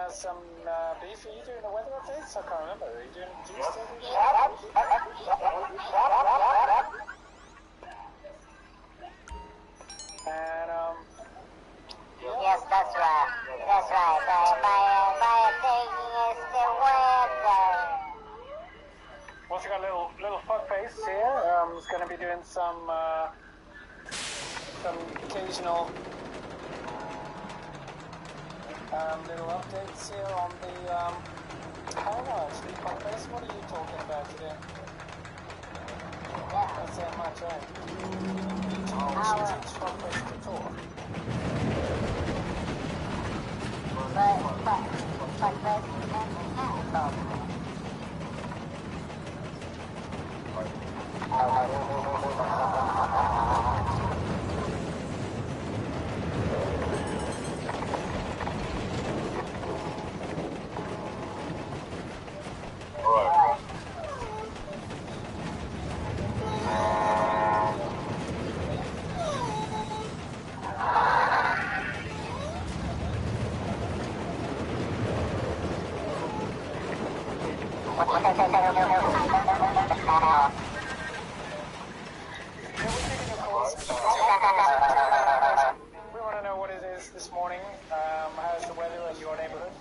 Some beef. Are you doing the weather updates? I can't remember. Are you doing And yes, that's right. That's right. My thing is the weather. Also got a little fuckface here. He's going to be doing some occasional little updates here on the I don't know actually, fuckface. What are you talking about today? Yeah. Not that much, right? Teach fuckface to talk. But We want to know what it is this morning. How's the weather in your neighborhood?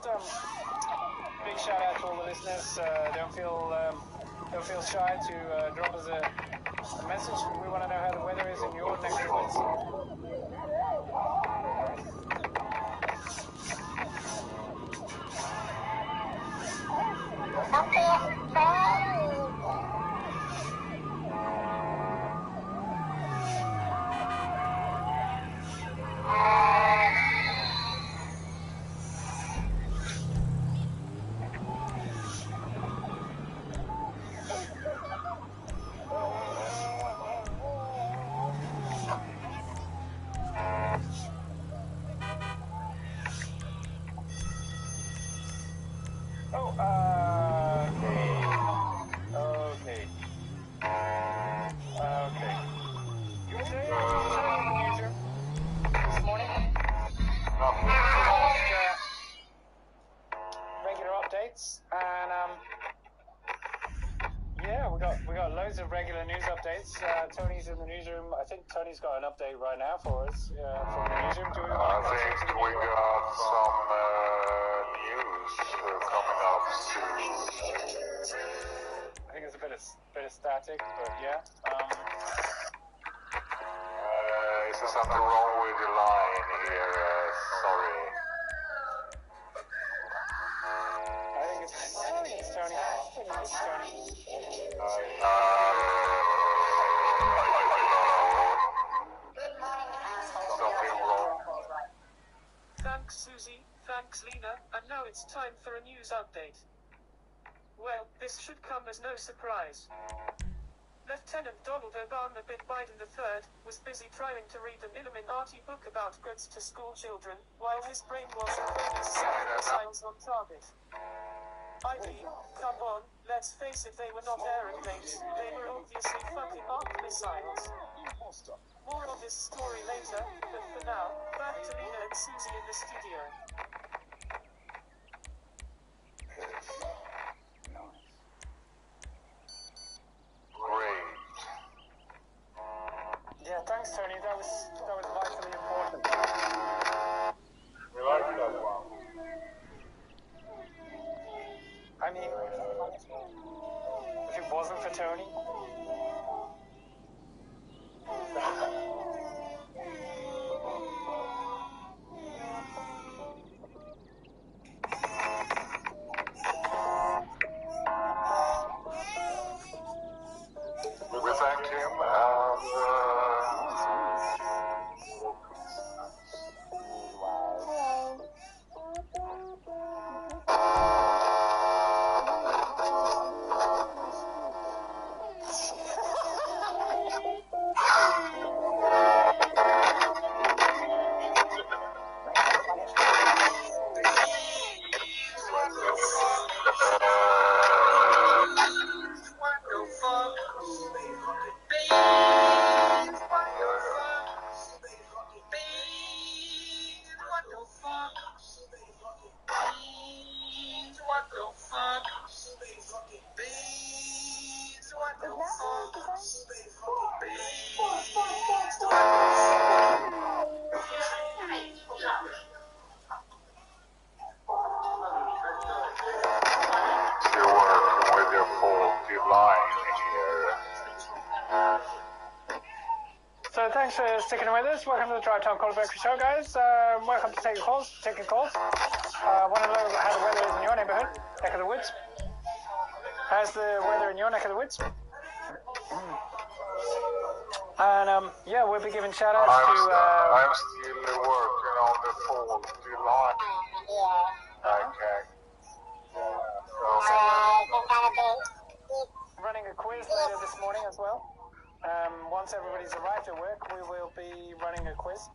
just big shout out to all the listeners. Don't feel shy to drop us a message. We want to know how the weather is in your neck of the woods. Tony's in the newsroom. I think Tony's got an update right now for us from the newsroom. Do we want to I think we got some news coming up soon. I think it's a bit of static, but yeah. Is there something wrong with the line here? Sorry. I think it's Tony. It's Tony. Thanks, Susie. Thanks, Lena. And now it's time for a news update. Well, this should come as no surprise. Lieutenant Donald Obama Biden III was busy trying to read an Illuminati book about goods to school children, while his brainwashing cronies sent missiles on target. I mean, come on, let's face it, they were not aeroplanes, they were obviously fucking arc missiles. More of this story later, but for now, back to Lena and Susie in the studio. Great. Yeah, thanks, Tony. That was vitally important. We like that one. I mean, if it wasn't for Tony. We thank him So thanks for sticking with us. Welcome to the Drive Time Call Breakfast Show, guys. Welcome to taking calls. Want to know how the weather is in your neighbourhood, neck of the woods? How's the weather in your neck of the woods? And yeah, we'll be giving shout outs to. I'm still working on the faulty line. Okay. Running a quiz later this morning as well. Once everybody's arrived at work, we will be running a quiz,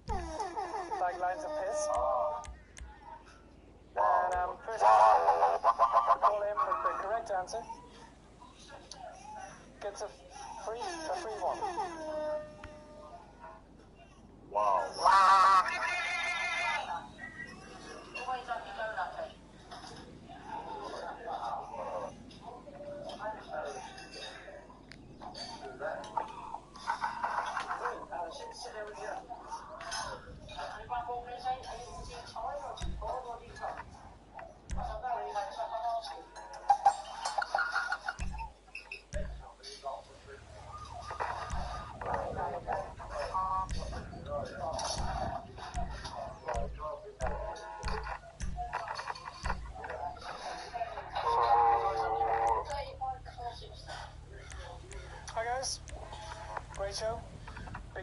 like lines of piss. And first, call in with the correct answer gets a free one. Wow.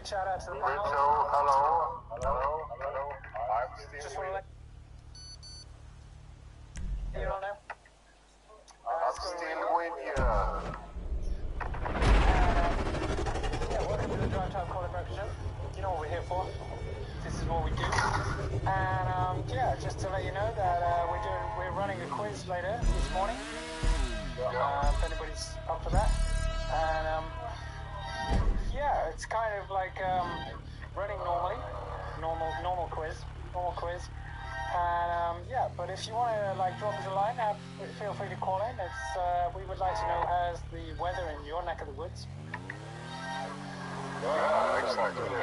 big shout out to the panel. Hello. I'm Just still want to with let you all know. I'm still with you. Yeah, welcome to the Drive Time Call and Breakfast Show. You know what we're here for. This is what we do. And yeah, just to let you know that we're running a quiz later this morning. If anybody's up for that. And yeah, it's kind of like running normally, normal quiz. And yeah, but if you want to like drop us a line, feel free to call in. It's we would like to know how's the weather in your neck of the woods. Yeah, exactly. We're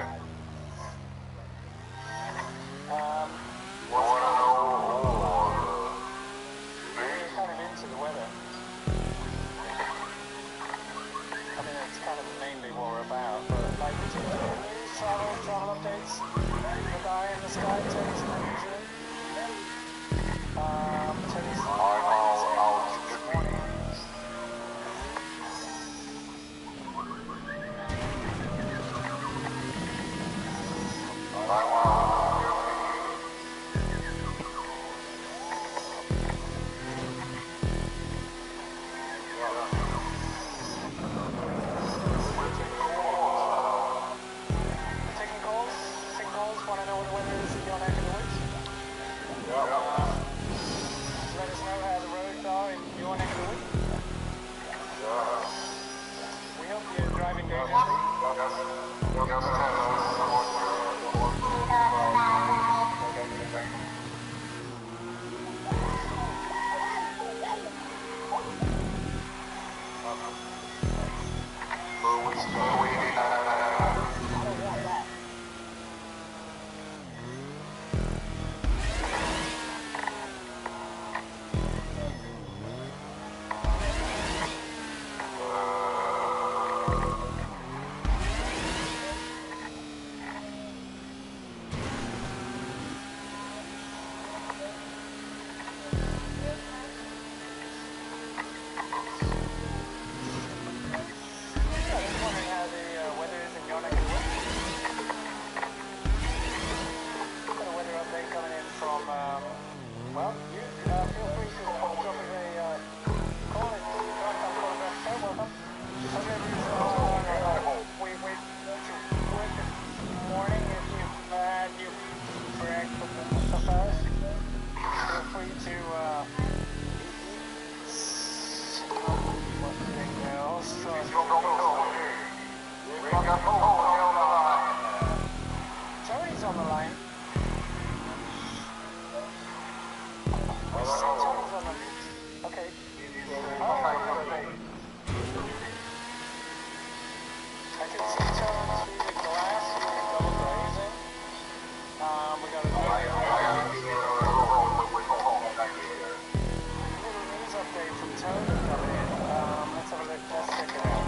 kind of into the weather. I mean, that's kind of mainly what we're about. But like we do news, travel updates, the guy in the sky, Teddy's not usually. Teddy's out this morning. Tony's on the line. Okay. I can see Tony through the glass, through the double glazing. We got a little news update from Tony coming in. Let's have a look. Let's check it out.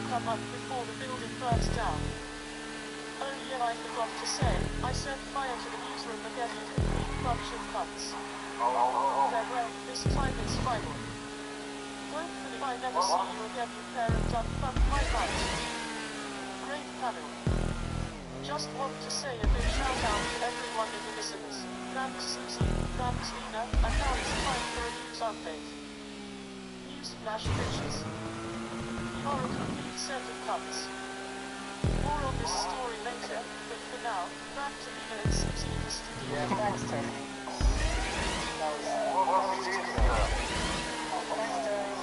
Come up before the building burns down. Oh yeah, I forgot to say, I set fire to the newsroom again, you complete bunch of cunts. Farewell, this time it's final. Hopefully I never see you again, you pair of dumb my butt. Great panel. Just want to say a big shout out to everyone in the listeners. Thanks Susie, thanks Lena, and now it's time for a news update. Newsflash bitches. You're a complete set of cunts. More on this story later, but for now, back to Lena and Susie in the studio. Yeah, thanks, Tony. Thanks, Tony.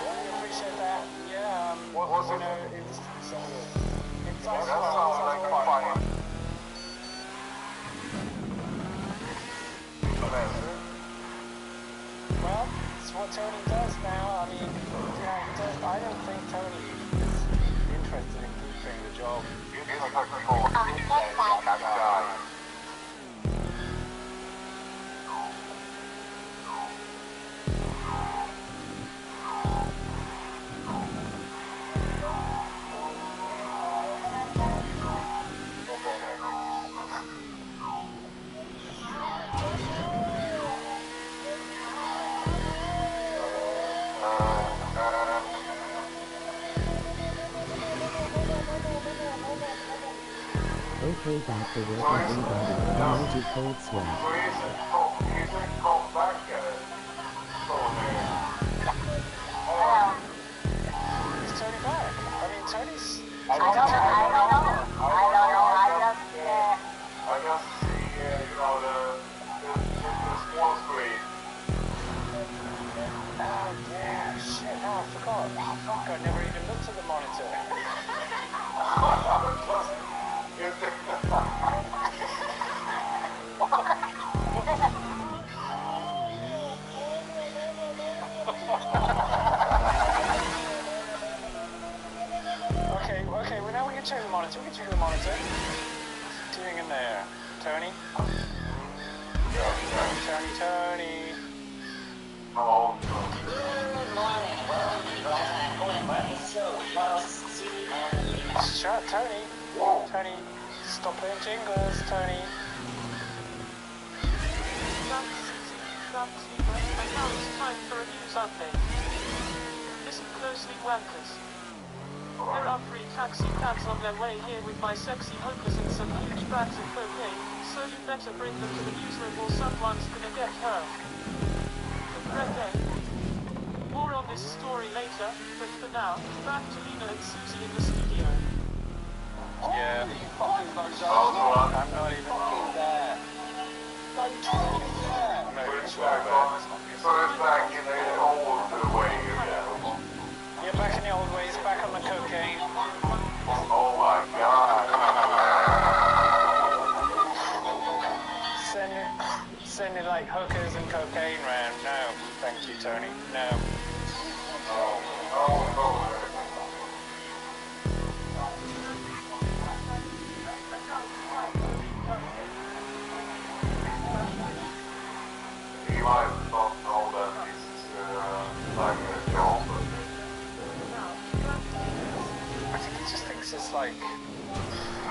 We appreciate that. Yeah, you know, it's also well, it's what Tony does now. I mean, yeah, he does. I don't think Tony is interested in keeping the job. Okay, back to work everybody. Emoji cold sweat. Is Tony back? I mean, Tony's... I don't know. I just see, the small screen. Oh, yeah, shit, no, I forgot. Fuck, I never even looked at the monitor. Okay, well now we can check the monitor. What's doing in there? Tony? Tony. Oh, Shut, Tony. Tony, stop playing jingles, Tony. Thanks, and now it's time for a news update. Listen closely, wankers. There are 3 taxi cabs on their way here with my sexy hokers and some huge bags of cocaine, so you better bring them to the newsroom or someone's gonna get hurt. Okay. More on this story later, but for now, back to Lena and Susie in the studio. Yeah. I'm not even there. Put it back in the old way again. Yeah, back in the old ways, back on the cocaine. Oh my god. Sending like hookers and cocaine round. No, thank you, Tony. No. Oh. You might not know that this is like a job. I think he just thinks it's like, I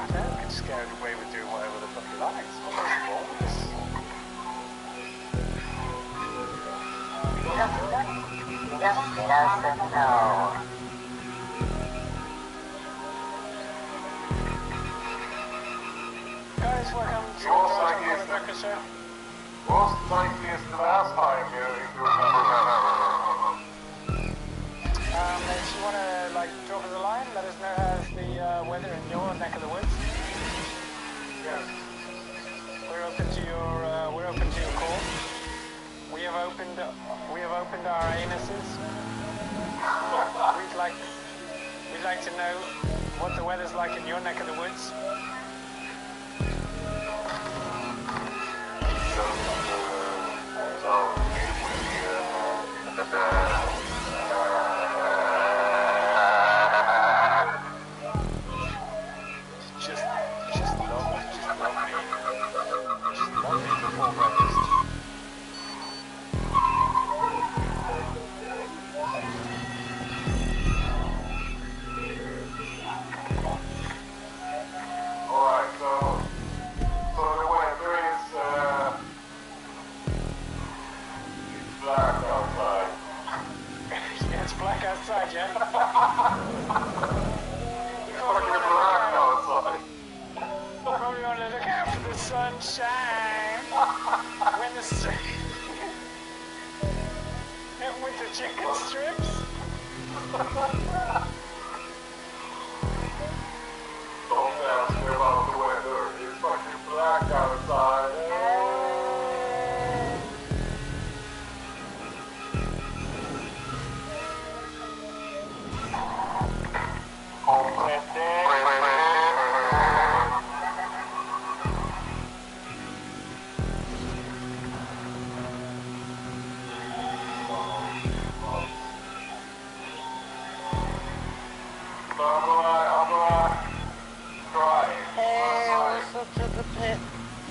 don't know, he can just get away with doing whatever the fuck he likes. What is wrong with this? Just doesn't know. Guys, welcome to the Yours like Doog is Breakfast Show. was like this the last time, if you remember. If you want to like drop us a line, let us know how's the weather in your neck of the woods. Yes. We're open to your call. We have opened our anuses. We'd like to know what the weather's like in your neck of the woods. Just lovely before breakfast. Alright, so the weather is it's black outside. Yeah, it's black outside, yeah? It's fucking black outside. Probably want to look out for the sunshine. When the with the chicken strips. Don't ask me about the weather. It's fucking black outside. I'm gonna try. Hey, what's up to the pit?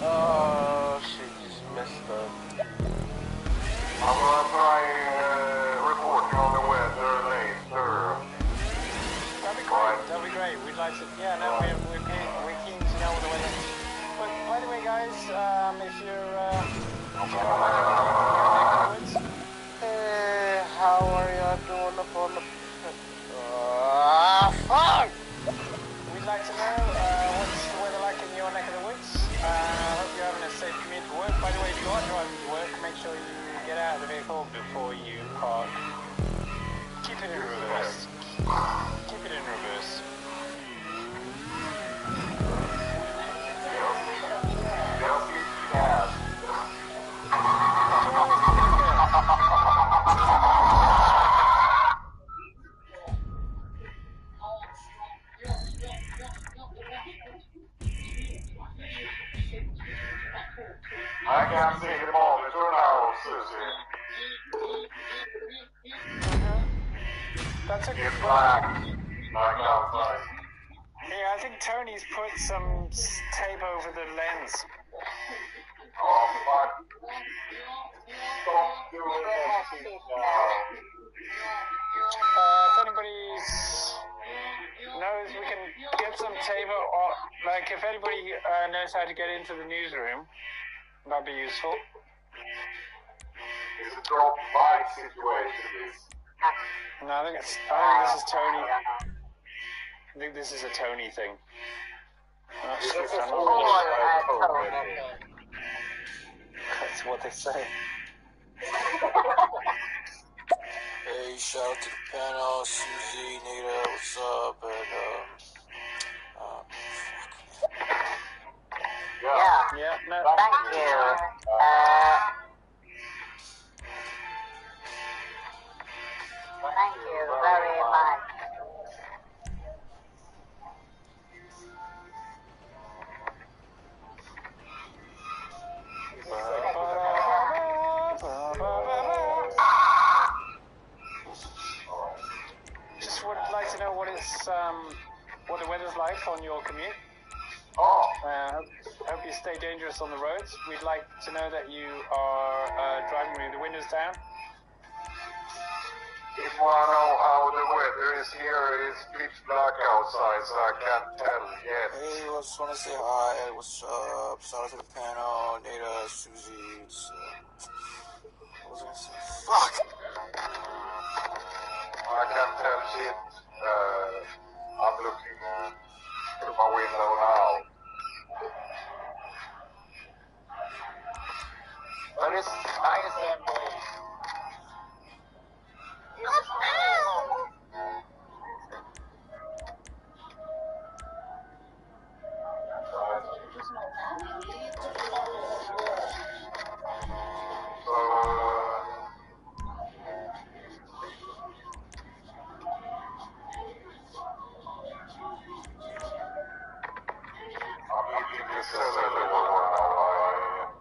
Oh, shit, just messed up. I'm gonna try reporting on the weather later. like to, yeah, no, we're keen to know the weather. But by the way, guys, if you're going afterwards, Hey, how are y'all doing up on the... fuck! we'd like to know what's the weather like in your neck of the woods. I hope you're having a safe commute to work. By the way, if you are driving to work, make sure you get out of the vehicle before you park. Keep it in reverse. Keep it in reverse. I can't see the monitor now, Susie. That's a good It's black, like outside. Yeah, I think Tony's put some tape over the lens. Oh, fuck. Stop doing that shit now. If anybody knows, we can get some tape, or like if anybody knows how to get into the newsroom, that'd be useful. It's a drop bike situation, this. No, I think this is Tony. I think this is a Tony thing. That's what they say. Hey, shout out to the panel, Susie, Nita, what's up, and Yeah, no. Thank you. Thank you very much. Just would like to know what the weather's like on your commute. Oh, Hope you stay dangerous on the roads. We'd like to know that you are driving with the windows down. if you want to know how the weather is here, it's pitch black outside, so I can't tell yet. hey, I just want to say hi, what's up, shout out to the panel, Nita, Susie, what was I gonna say? Fuck! I can't tell shit. I'm looking through my window now. But it's nice and I'm eating the cellular one now.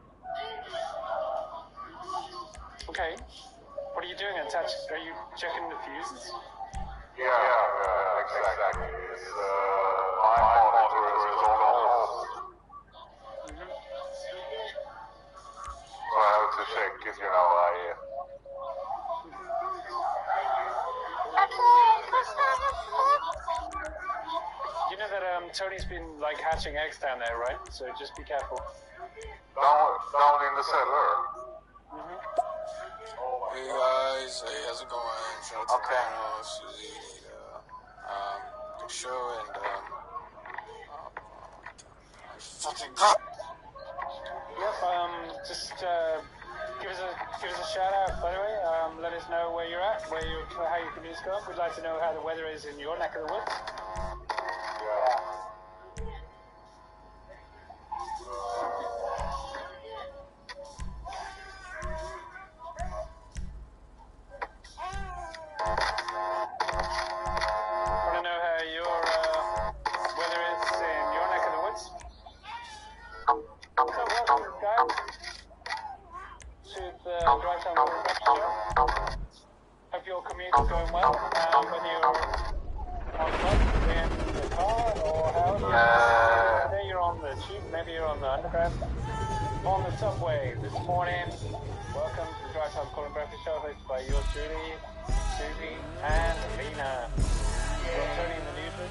Okay. What are you doing? Are you checking the fuses? Yeah, exactly. It's, my monitor is on off. So I have to check it, you know, You know that Tony's been like hatching eggs down there, right? So just be careful. down in the cellar. Hey guys, hey, how's it going? Shout out to the panel, Susie, Nita, good show, and fucking God! Yep. Just give us a shout out. By the way, let us know where you're at, how your commute's going. We'd like to know how the weather is in your neck of the woods. Want to know how your weather is in your neck of the woods? So welcome, guys, to the Drive Time Breakfast Show. Hope your commute is going well. Whether you're on the bus, in the car, or however today you're on the tube, maybe you're on the underground, on the subway this morning. Welcome to the Drive Time Breakfast Show, hosted by yours truly, Susie and Lena. We're Tony in the newsroom.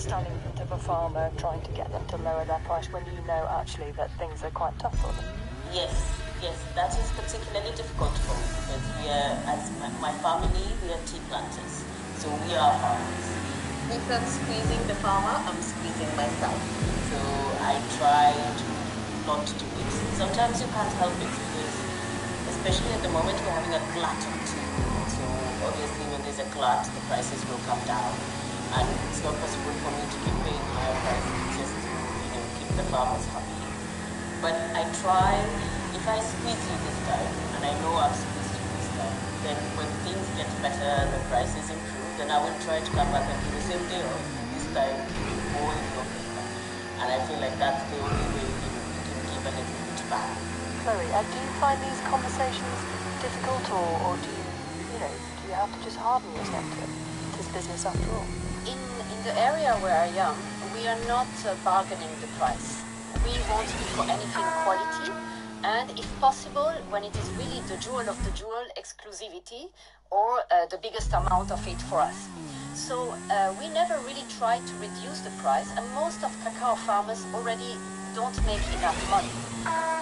standing in front of a farmer trying to get them to lower their price when you know actually that things are quite tough for them? Yes, that is particularly difficult for me because we are, as my family, we are tea planters, so we are farmers. If I'm squeezing the farmer, I'm squeezing myself. So I try to not do it. Sometimes you can't help it because, especially at the moment, we're having a glut of tea. So obviously, when there's a glut, the prices will come down, and it's not possible for me to keep paying higher prices just to, keep the farmers happy. But I try, if I squeeze you this time, and I know I've squeezed you this time, then when things get better, the prices improve, then I will try to come back and do the same deal, this time more in your favor. And I feel like that's the only way we can give a little bit back. Chloe, do you find these conversations difficult, or do you have to just harden yourself to it? It is business after all. In the area where I am, we are not bargaining the price. We won't do for anything quality, and if possible, when it is really the jewel of the jewel, exclusivity, or the biggest amount of it for us. So we never really try to reduce the price, and most of cacao farmers already don't make enough money.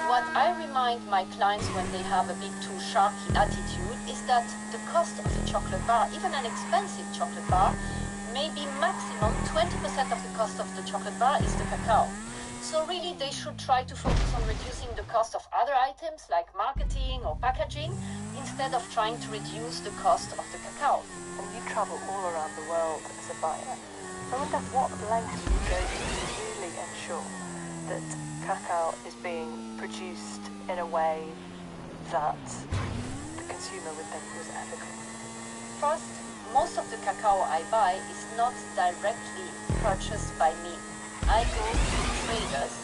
What I remind my clients when they have a bit too sharky attitude is that the cost of a chocolate bar, even an expensive chocolate bar, maybe maximum 20% of the cost of the chocolate bar is the cacao. So really they should try to focus on reducing the cost of other items like marketing or packaging instead of trying to reduce the cost of the cacao. And you travel all around the world as a buyer. I wonder what lengths you go to really ensure that cacao is being produced in a way that the consumer would think was ethical. First, most of the cacao I buy is not directly purchased by me. I go to traders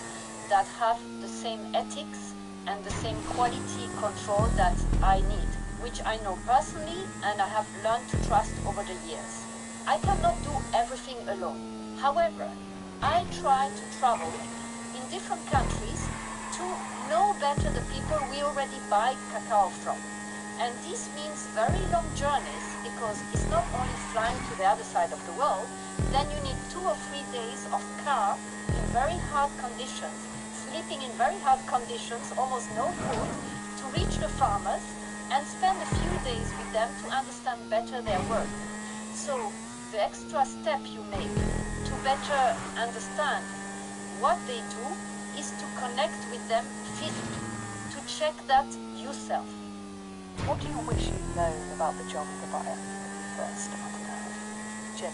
that have the same ethics and the same quality control that I need, which I know personally and I have learned to trust over the years. I cannot do everything alone. However, I try to travel in different countries to know better the people we already buy cacao from. And this means very long journeys because it's not only flying to the other side of the world, then you need 2 or 3 days of car in very hard conditions, sleeping in very hard conditions, almost no food, to reach the farmers and spend a few days with them to understand better their work. So the extra step you make to better understand what they do is to connect with them physically, to check that yourself. What do you wish you'd known about the job of the buyer first started out? Jim?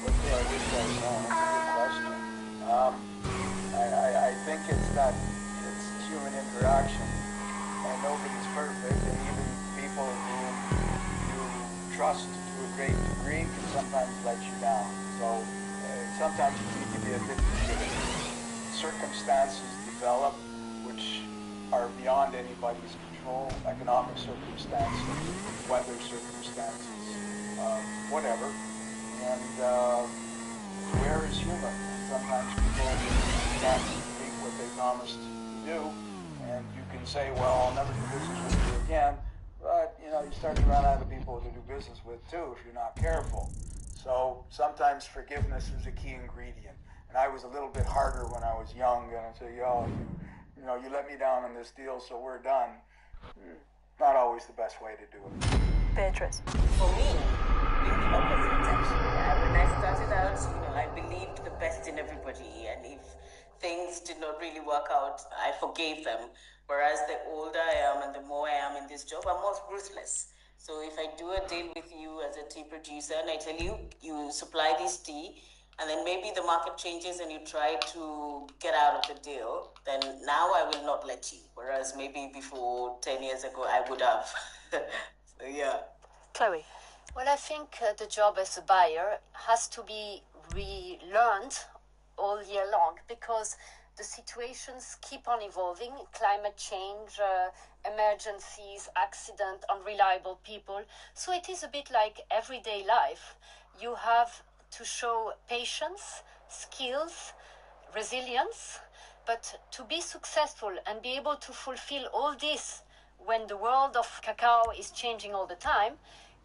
What do I wish I'd known? That's a good question. I think it's that it's human interaction, and nobody's perfect, and even people whom you trust to a great degree can sometimes let you down. So sometimes you need to be a bit patient. Circumstances develop which are beyond anybody's control, economic circumstances, weather circumstances, whatever. And where is human? Sometimes people can't meet what they promised to do, and you can say, well, I'll never do business with you again, but you start to run out of people to do business with too if you're not careful. So sometimes forgiveness is a key ingredient. And I was a little bit harder when I was young, and I say, you let me down on this deal, so we're done. Not always the best way to do it. Beatrice? For me, in the opposite, actually. When I started out, I believed the best in everybody, and if things did not really work out, I forgave them. Whereas the older I am and the more I am in this job, I'm more ruthless. So if I do a deal with you as a tea producer, and I tell you, you supply this tea, and then maybe the market changes and you try to get out of the deal, then now I will not let you. Whereas maybe before 10 years ago, I would have. So, yeah. Chloe? Well, I think the job as a buyer has to be relearned all year long because the situations keep on evolving, climate change, emergencies, accident, unreliable people. So it is a bit like everyday life. You have to show patience, skills, resilience, but to be successful and be able to fulfill all this when the world of cacao is changing all the time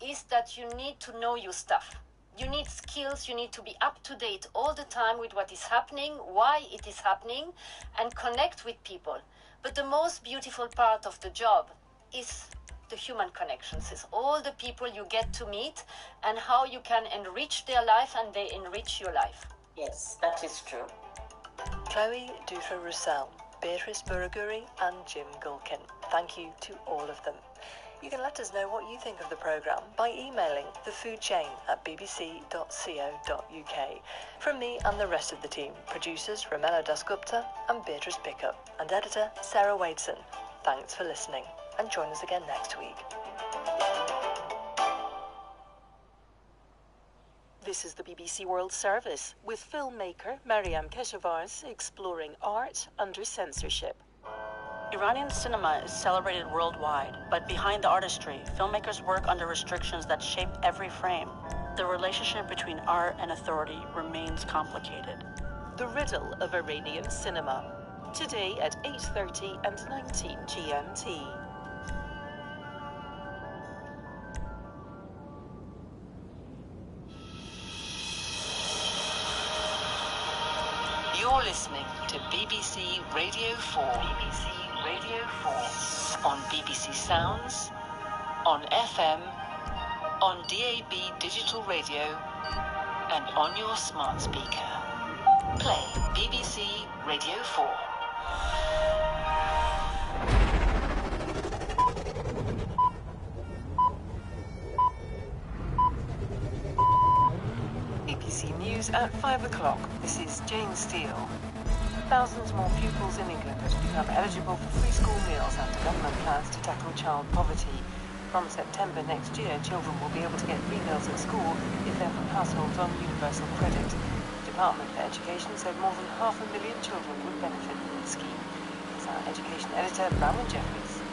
is that you need to know your stuff. You need skills, you need to be up to date all the time with what is happening, why it is happening, and connect with people. But the most beautiful part of the job is the human connections, is all the people you get to meet and how you can enrich their life and they enrich your life. Yes, that is true. Chloe Dutra-Roussel, Beatrice Buraguri and Jim Gulkin. Thank you to all of them. You can let us know what you think of the programme by emailing thefoodchain@bbc.co.uk. From me and the rest of the team, producers Romello Dasgupta and Beatrice Pickup, and editor Sarah Wadeson. Thanks for listening, and join us again next week. This is the BBC World Service, with filmmaker Mariam Keshavars exploring art under censorship. Iranian cinema is celebrated worldwide, but behind the artistry, filmmakers work under restrictions that shape every frame. The relationship between art and authority remains complicated. The Riddle of Iranian Cinema, today at 8:30 and 19 GMT. You're listening to BBC Radio 4. BBC Radio 4. On BBC Sounds, on FM, on DAB digital radio, and on your smart speaker. Play BBC Radio 4. BBC News at 5 o'clock. This is Jane Steele. Thousands more pupils in England have become eligible for free school meals under government plans to tackle child poverty. From September next year, children will be able to get free meals at school if they're from households on universal credit. The Department for Education said more than 500,000 children would benefit from the scheme. Here's our education editor, Rowan Jeffries.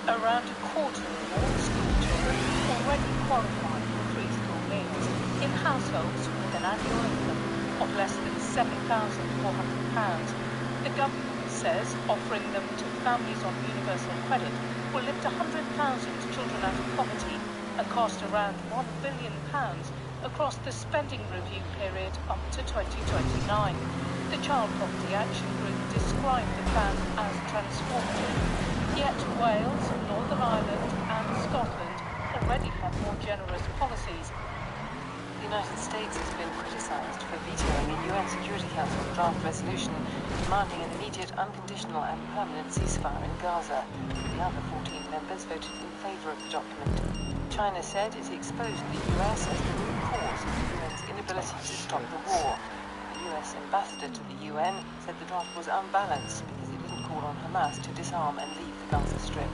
Around a quarter of all school children already qualify for free school meals in households with an annual income of less than £7,400. The government says offering them to families on universal credit will lift 100,000 children out of poverty and cost around £1 billion across the spending review period up to 2029. The Child Poverty Action Group described the plan as transformative. Yet Wales, Northern Ireland and Scotland already have more generous policies. The United States has been criticised for vetoing a UN Security Council draft resolution demanding an immediate, unconditional and permanent ceasefire in Gaza. The other 14 members voted in favour of the document. China said it exposed the US as the root cause of the UN's inability to stop the war. The US ambassador to the UN said the draft was unbalanced because it didn't call on Hamas to disarm and leave the Gaza Strip.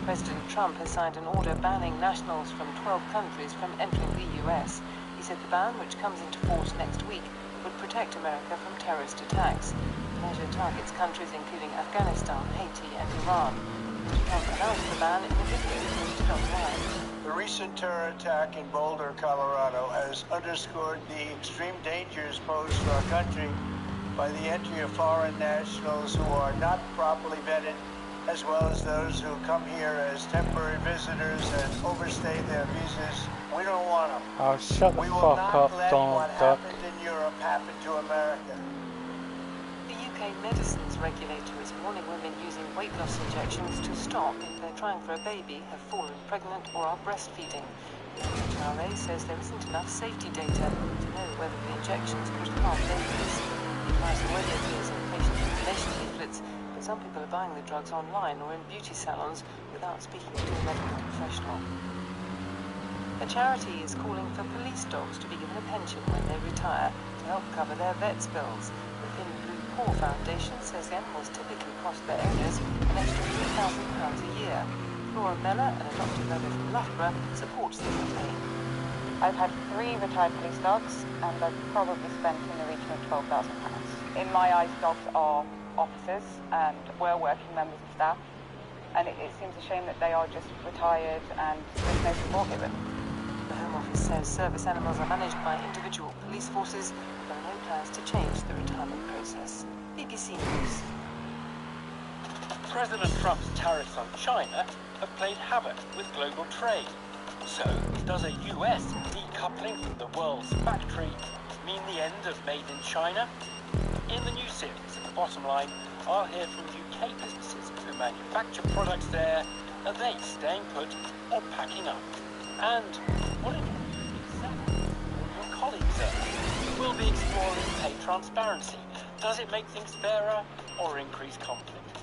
President Trump has signed an order banning nationals from 12 countries from entering the US. He said the ban, which comes into force next week, would protect America from terrorist attacks. The measure targets countries including Afghanistan, Haiti and Iran. Mr. Trump announced the ban in a video posted online. The recent terror attack in Boulder, Colorado has underscored the extreme dangers posed to our country by the entry of foreign nationals who are not properly vetted, as well as those who come here as temporary visitors and overstay their visas. We don't want them. Oh, shut the we fuck will not up, let Donald what Duck. happened in Europe happen to America. The UK medicines regulator is warning women using weight loss injections to stop if they're trying for a baby, have fallen pregnant or are breastfeeding. The MHRA says there isn't enough safety data to know whether the injections could harm babies. The advice already appears in patient information leaflets, but some people are buying the drugs online or in beauty salons without speaking to a medical professional. A charity is calling for police dogs to be given a pension when they retire to help cover their vets' bills. The Thin Blue Paw Foundation says the animals typically cost their owners an extra £3,000 a year. Laura Mellor, an adopted mother from Loughborough, supports the campaign. I've had 3 retired police dogs and I've probably spent in the region of £12,000. In my eyes, dogs are officers and were working members of staff, and it seems a shame that they are just retired and there's no support given. The Home Office says service animals are managed by individual police forces. There are no plans to change the retirement process. BBC News. President Trump's tariffs on China have played havoc with global trade. So, does a US decoupling from the world's factory mean the end of Made in China? In the new series, The Bottom Line, I'll hear from UK businesses who manufacture products there. Are they staying put or packing up? And what if your colleagues are? We'll be exploring pay transparency. Does it make things fairer or increase conflict?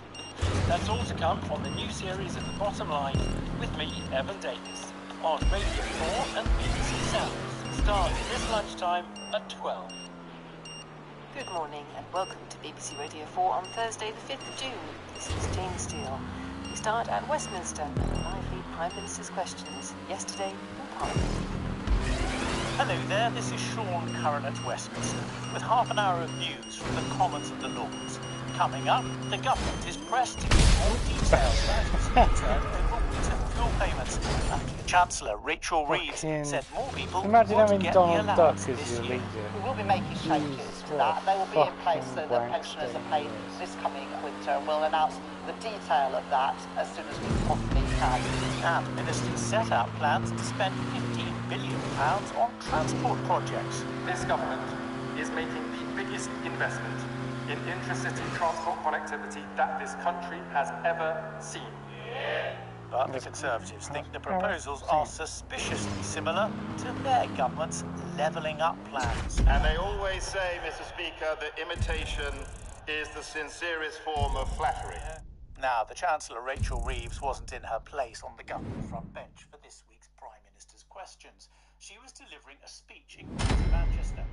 That's all to come on the new series of The Bottom Line with me, Evan Davis, on Radio 4 and BBC Sounds, starting this lunchtime at 12. Good morning and welcome to BBC Radio 4 on Thursday the 5th of June. This is Jane Steele. We start at Westminster and a lively Prime Minister's questions yesterday in Parliament. Hello there, this is Sean Curran at Westminster with half an hour of news from the Commons and the Lords. Coming up, the government is pressed to give more details about its return to fuel payments. Chancellor Rachel Reeves said more people Imagine want to having get Donald the Duck allowance as this your year. leader. We will be making changes to that. They will be in place so that fucking pensioners are wankster paid this coming winter, and we'll announce the detail of that as soon as we possibly can. And ministers set out plans to spend £15 billion on transport projects. This government is making the biggest investment in intracity transport connectivity that this country has ever seen. But the Conservatives think the proposals are suspiciously similar to their government's levelling up plans. And they always say, Mr. Speaker, that imitation is the sincerest form of flattery. Now, the Chancellor Rachel Reeves wasn't in her place on the government front bench for this week's Prime Minister's questions. She was delivering a speech in Manchester.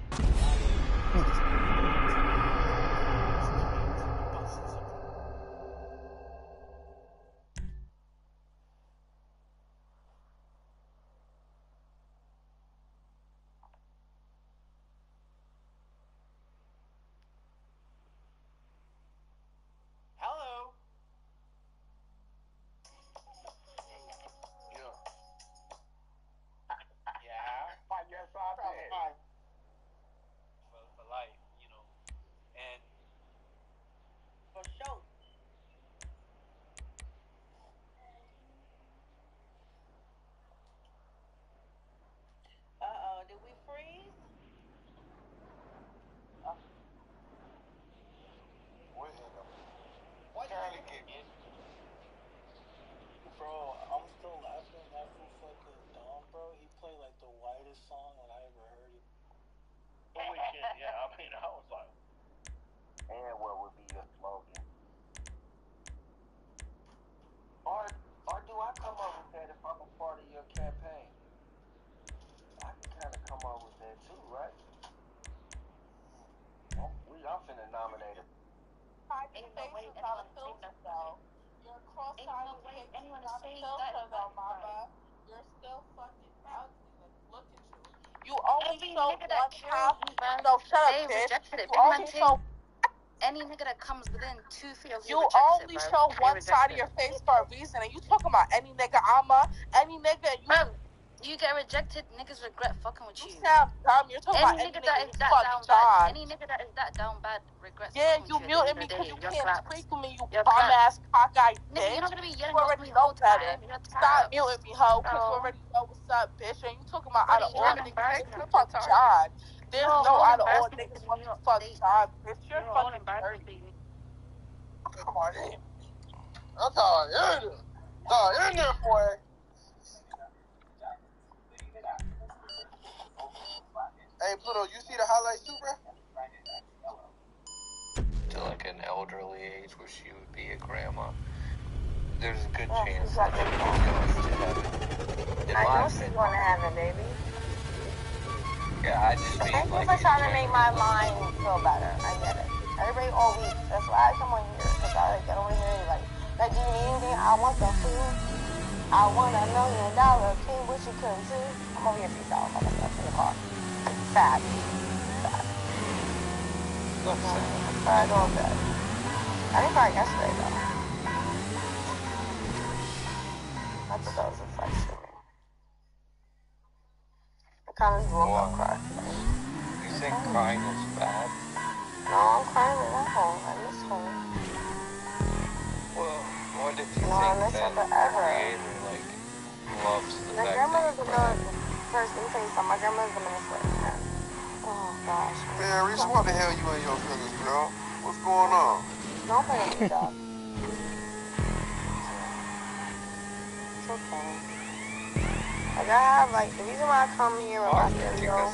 Did we freeze? What Charlie get me? Bro, I'm still laughing at fucking Dom, bro. He played like the whitest song that I ever heard. Holy shit, yeah, I mean, I was like... And what would be your slogan? Or do I come up with that if I'm a part of your campaign? I can kind of come up with that too, right? Oh, I'm finna nominate him. Ain't no way anyone saved us though. You're cross-eyed and wait anyone to save that though, mama. You're still fucking ugly. Like, look at you. You only show one half. No, shut up, bitch. You only show. Any nigga that comes within 2 feet of you only show one side of your face for a reason, and you talking about any nigga, any nigga, you. You get rejected, niggas regret fucking with you. You sound dumb. You're talking about any nigga that is that down bad. Any nigga that is that down bad regrets. Yeah, you muting me because you can't speak with me, you bum ass cockeyed bitch. You're not gonna be yelling. You already know better. Stop muting me, hoe, because you already know what's up, bitch. And you talking about out of order niggas. Fuck John. There's no out of order niggas want to fuck John, bitch. You're fucking dirty. Come on in. That's all in there. That's all in there, boy. Hey, Pluto, you see the highlights too, bro? To like an elderly age where she would be a grandma, there's a good chance that she would go to heaven. I know she's going to heaven, baby. Yeah, I just mean thank like... you for trying to make my mind feel better. I get it. Everybody all week. That's why I come on here. Because I get over here like, do you need anything? I want the food. I want $1 million. King, what you couldn't do? I'm over here freestyling by myself in the car. Fat. I go to bed. I didn't cry yesterday, though. I thought that was a flex for me. I kind of woke up crying. You think crying is bad? No, I'm crying at home. I miss home. Well, what if you I miss her think that forever. Creator, like, loves the My fact grandmother's that a first, let me tell you something. My grandmother's a minister. Oh, gosh. Man, Reese, what the hell you in your feelings, girl? What's going on? Don't play with me, dog. It's okay. Like, I have, like, the reason why I come here with my stereo.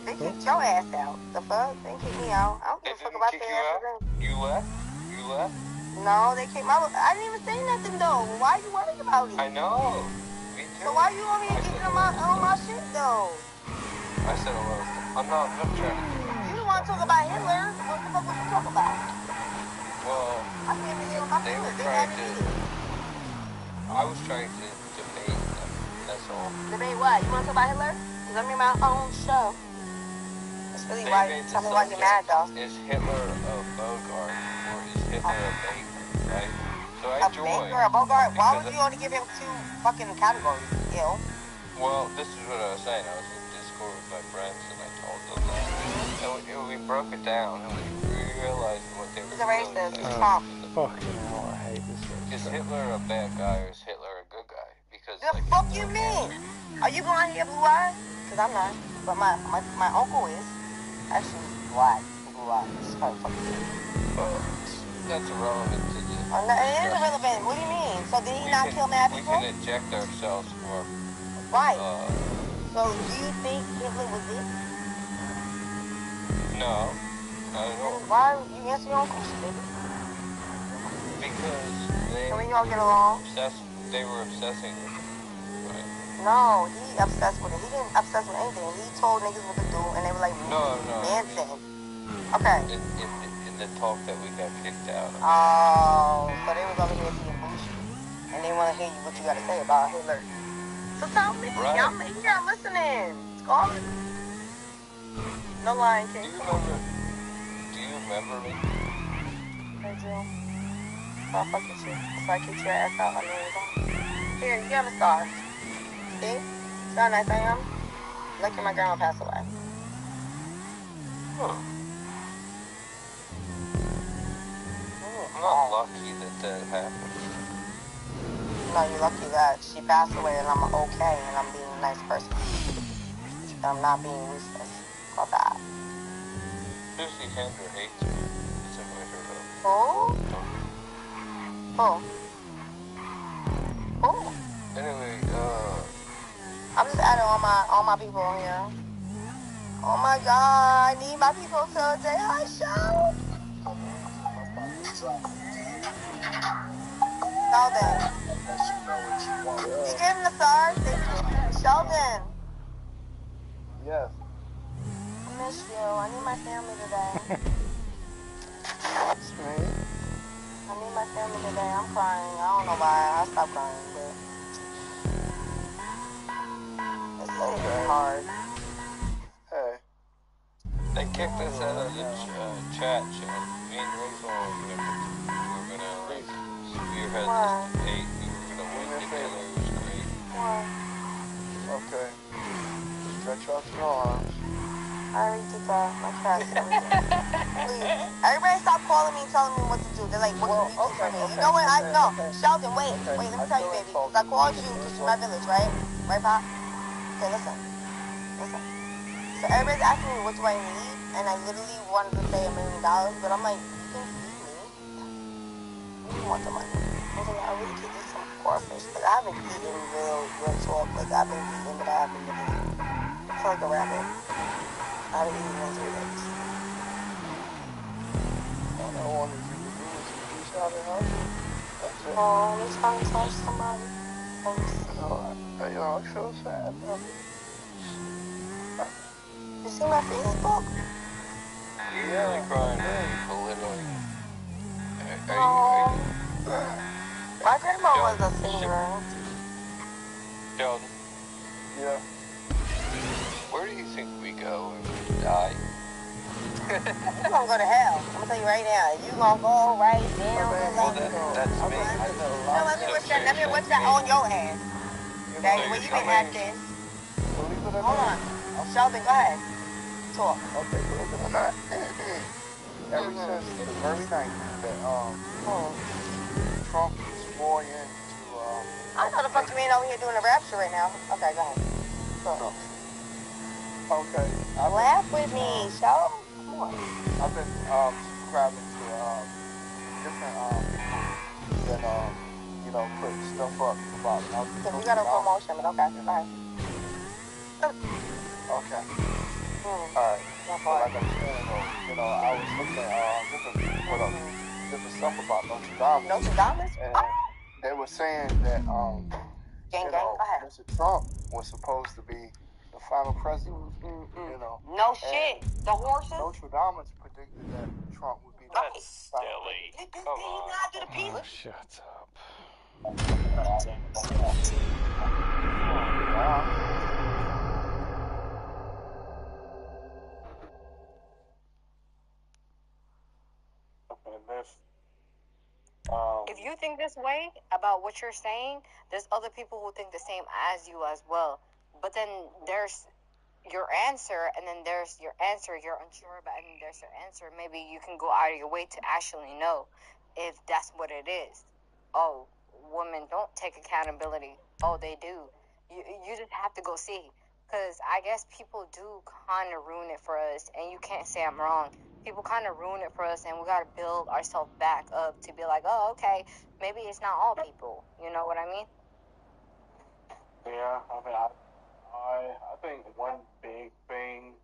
They kicked your ass out. The fuck? They kicked me out. I don't give a fuck about their ass. You left? You left? No, they kicked my. I didn't even say nothing though. Why are you worried about it? I know. Me too. So why you want me to get on my shit though? I said hello. I'm not trying to. You don't want to talk about Hitler. What the fuck would you talk about? Well, I can't even deal with my feelings. They had me. I was trying to debate them. That's all. Debate what? You want to talk about Hitler? Because I'm in my own show. That's really why. Tell me why you're mad though. Is Hitler a Bogart or is Hitler a Baker? Right? So I joined. A Bogart? Why would you only give him 2 fucking categories? Ill. Well, this is what I was saying. I was in Discord with my friends and I told them that. And we broke it down and we realized what they were really saying. Fucking hell, I hate this shit. Is Hitler a bad guy or is Hitler a good guy? Because the fuck you mean? Are you blonde hair, blue eyes? Because I'm not. But my uncle is. Actually, black, blue eyes. It's kind of fucking weird. That's irrelevant to this. It is irrelevant. What do you mean? So did he not kill mad people? We can eject ourselves for. Right. So do you think Hitler was it? No. Not at all. Why you answer your own question, baby? Because they. When y'all get along? They were obsessing with it. Right? No, he obsessed with it. He didn't obsess with anything. He told niggas what to do, and they were like, no. Dancing. Okay. In the talk that we got kicked out of. Oh, so they was over here being bullshit. And they want to hear what you got to say about Hitler. So tell me. Right. I'm here, I'm listening. It's calling. No lying, King. Do you remember me? I do. I'll fuck with you. If I kick your ass out, I know you're going. Here, you have a star. See? See how nice I am? Lucky my grandma passed away. Huh. I'm not lucky that happened. No, you're lucky that she passed away and I'm okay and I'm being a nice person. I'm not being useless. Call that. Lucy Kendra hates me. It's a winter Who? Anyway, I'm just adding all my people on here. Oh my god, I need my people to say hi, show. Sheldon. You gave him the stars? Thank you. Sheldon. Yes. I miss you. I need my family today. That's me. I need my family today. I'm crying. I don't know why. I stopped crying, but it's really hard. Hey. they kicked us out of the chat. Me and Rachel were gonna like spearhead this debate. We were gonna win together. It was great. Okay. Stretch out your arms. I already did that. My cat. Please. Everybody stop calling me and telling me what to do. They're like, what can you do for me? You know what? No. Sheldon, wait, let me tell you, baby. Because I called you because you're my village, right? Right, Pop? Okay, listen. So everybody's asking me what do I need, and I literally wanted to say $1 million, but I'm like, you can feed me. You want the money. I was like, I really could eat some crawfish. Like, I haven't eaten real talk. Like, I've been eating, but I haven't been eating. I feel like a rabbit. I haven't eaten in 3 days. All I wanted you to do is reach out and help you. That's it. Oh, let me try and touch somebody. Thanks. I feel sad. You see my Facebook? You're really crying. Belittling. My grandma was a singer. Sheldon, Yeah. where do you think we go when we die? You're gonna go to hell. I'm gonna tell you right now. You gonna go right down. Well, that's me. No, let me what's that on your ass? Okay, when you been at this. Hold on. Sheldon, go ahead. Talk. Okay, believe it or not. Ever since the early 90s that Trump swore into I know the fuck you ain't over here doing a rap shit right now. Okay, go ahead. Cool. Okay. Laugh with me, show. Come on. I've been subscribing to different people that you know, put stuff up about Because you got a promotion, but okay, go ahead. Okay. Alright. So like I was saying, you know, I was looking at different people put up different stuff about Notre Dame. Notre Dame? And they were saying that you know, Mr. Trump was supposed to be the final president. You know. No shit. The horses? Notre Dame predicted that Trump would be the final president. Come on. Oh, shut up. If you think this way about what you're saying, there's other people who think the same as you as well. But then there's your answer, and then there's your answer you're unsure about, and then there's your answer. Maybe you can go out of your way to actually know if that's what it is. Oh, women don't take accountability. Oh, they do. You just have to go see. Because I guess people do kind of ruin it for us, and you can't say I'm wrong. People kind of ruin it for us, and we got to build ourselves back up to be like, oh, okay, maybe it's not all people. You know what I mean? Yeah, I mean, I think one big thing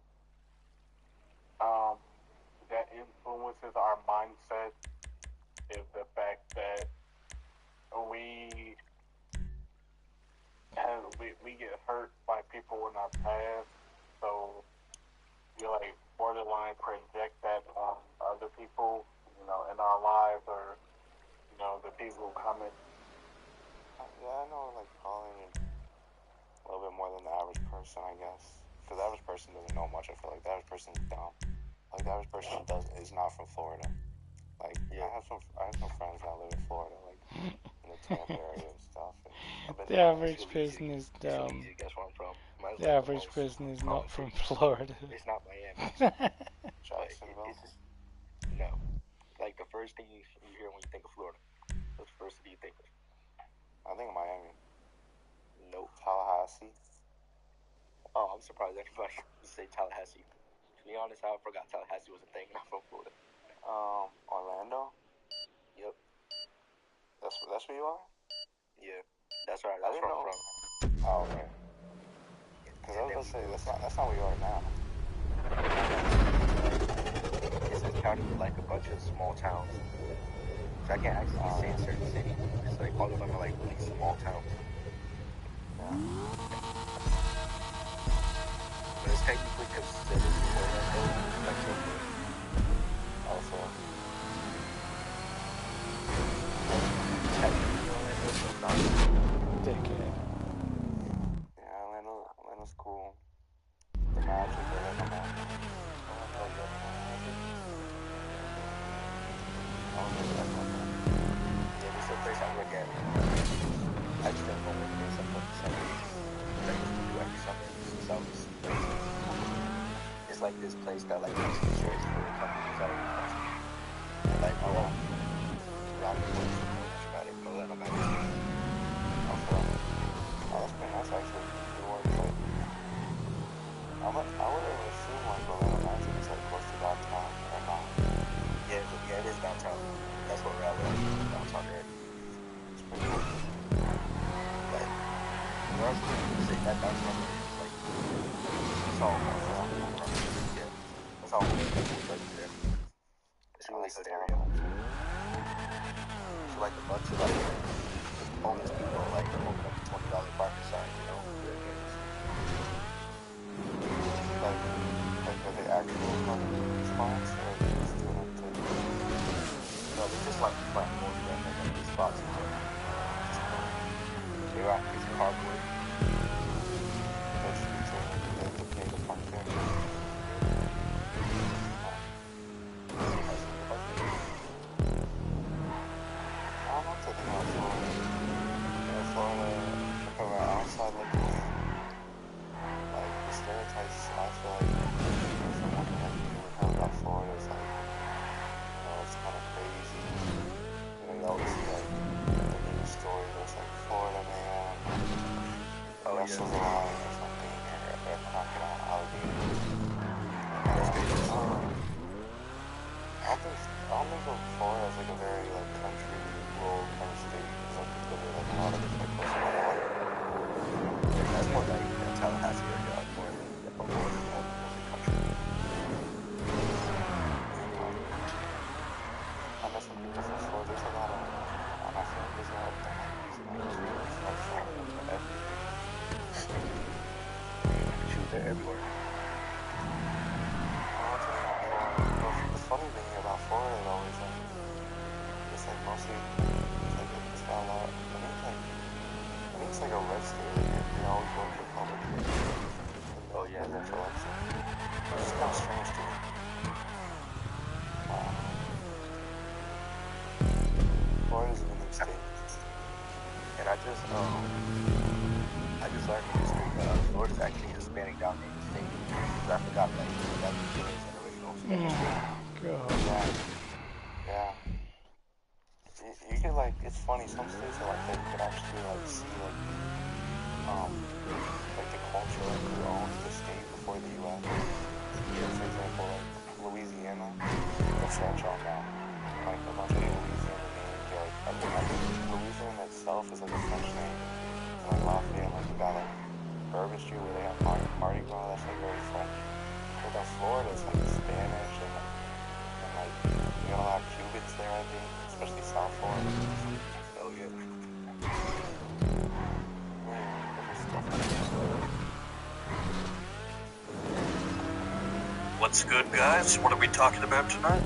that influences our mindset is the fact that we get hurt by people in our past, so we like borderline project that on other people, you know, in our lives, or you know, the people who come in. Yeah, I know, like, Colin a little bit more than the average person, I guess. Because the average person doesn't know much. I feel like the average person is dumb. Like, the average person is not from Florida. Like, I have some friends that live in Florida, like in the Tampa area and stuff. And The average person is dumb. The average person is not from Florida. It's not Miami. Jacksonville. No. Like, the first thing you hear when you think of Florida, what's the first thing you think of? I think of Miami. Nope. Tallahassee. Oh, I'm surprised everybody would say Tallahassee. To be honest, I forgot Tallahassee was a thing, and I'm from Florida. Orlando? Yep. That's where you are? Yeah. That's right. That's where I'm from. Oh, okay. Because I was going to say, that's not where you are now. It's a county with like a bunch of small towns. So I can't actually say a certain city. It's like all of them are like really small towns. But it's technically considered Orlando, like Sherwood. Also. Technically Orlando, so it's not. Dickhead. Yeah, Atlanta's cool. The Magic, I like the Magic. Yeah, this is a place I work at. I just don't know what it is. I'm looking for I used to do every summer since I was 18. It's like this place that like makes t-shirts for companies all over the country. And like my own rock works for dramatic Atlanta magazine. Also, that's pretty nice actually. It works like I would have assumed like Atlanta Magic is like close to downtown or not. Yeah, it is downtown. That's what we're at. Downtown area. It's pretty cool. But we're also going to say that downtown area is like it's all yeah. It's all there. It's a really good area. So like a bunch of like homeless people like open up a $20 parking sign, you know, for their games. Like are they actual parking spots or are they just doing it to... No, they're just like platforms that make up these spots. They're like these cardboard. That's to pay to park there. I don't know if they think about Florida. Florida, from an outside looking in, like the stereotypes I feel like from looking at you heard about Florida is like, you know, it's kind of crazy. You know, you always see like the news stories where it's like Florida man don't think of Florida as like a very like country, rural kind of state. Because I think of it like a lot of it's like close to the water. That's more like Tallahassee area, more than the border, mostly country. I know some people from Florida. There's a lot of, I feel like there's a lot of diamonds and like jewels from Florida for everything. Shoot, they're everywhere. The funny thing about Florida though is like, it's like mostly, it's got a lot, I think it's like a red state. Like they always vote Republican. Oh yeah, that's election. Which is kind of strange to me. Florida's a unique state. And I just learned from history. Florida's actually a Hispanic dominated state. Because I forgot that beginnings and original Spanish state. Yeah. You can like, it's funny, some states are like that. You can actually like see like the culture like who owns the state before the U.S. For example, like Louisiana, the French own that. Like a bunch of Louisiana names. I think Louisiana itself is like a French name. And like Lafayette, like you got like Bourbon Street where they have Mardi Gras, that's like very French. But then Florida, it's like Spanish and like you got a lot of Cubans there, I think, especially South Florida. Oh yeah. What's good, guys? What are we talking about tonight?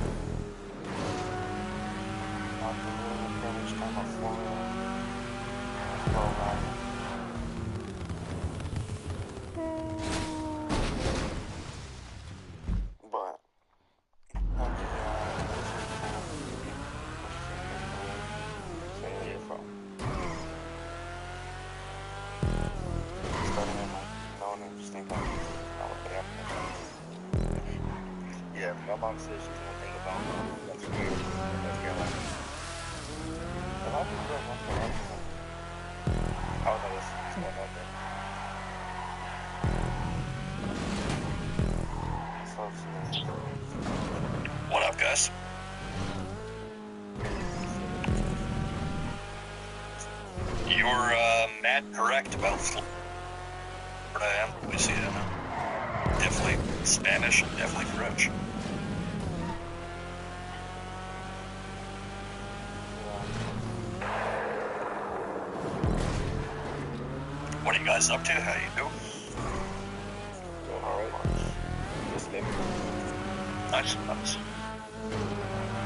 But where you're from. Starting in like known interesting countries, Alabama. Yeah, my mom says she's gonna think about North Carolina. A lot of people don't North Carolina. I don't know what's going on there. What up, guys? You're mad correct about Florida and Louisiana. Definitely Spanish and definitely French. What are you guys up to? How you doing? Doing alright. Just living. Nice.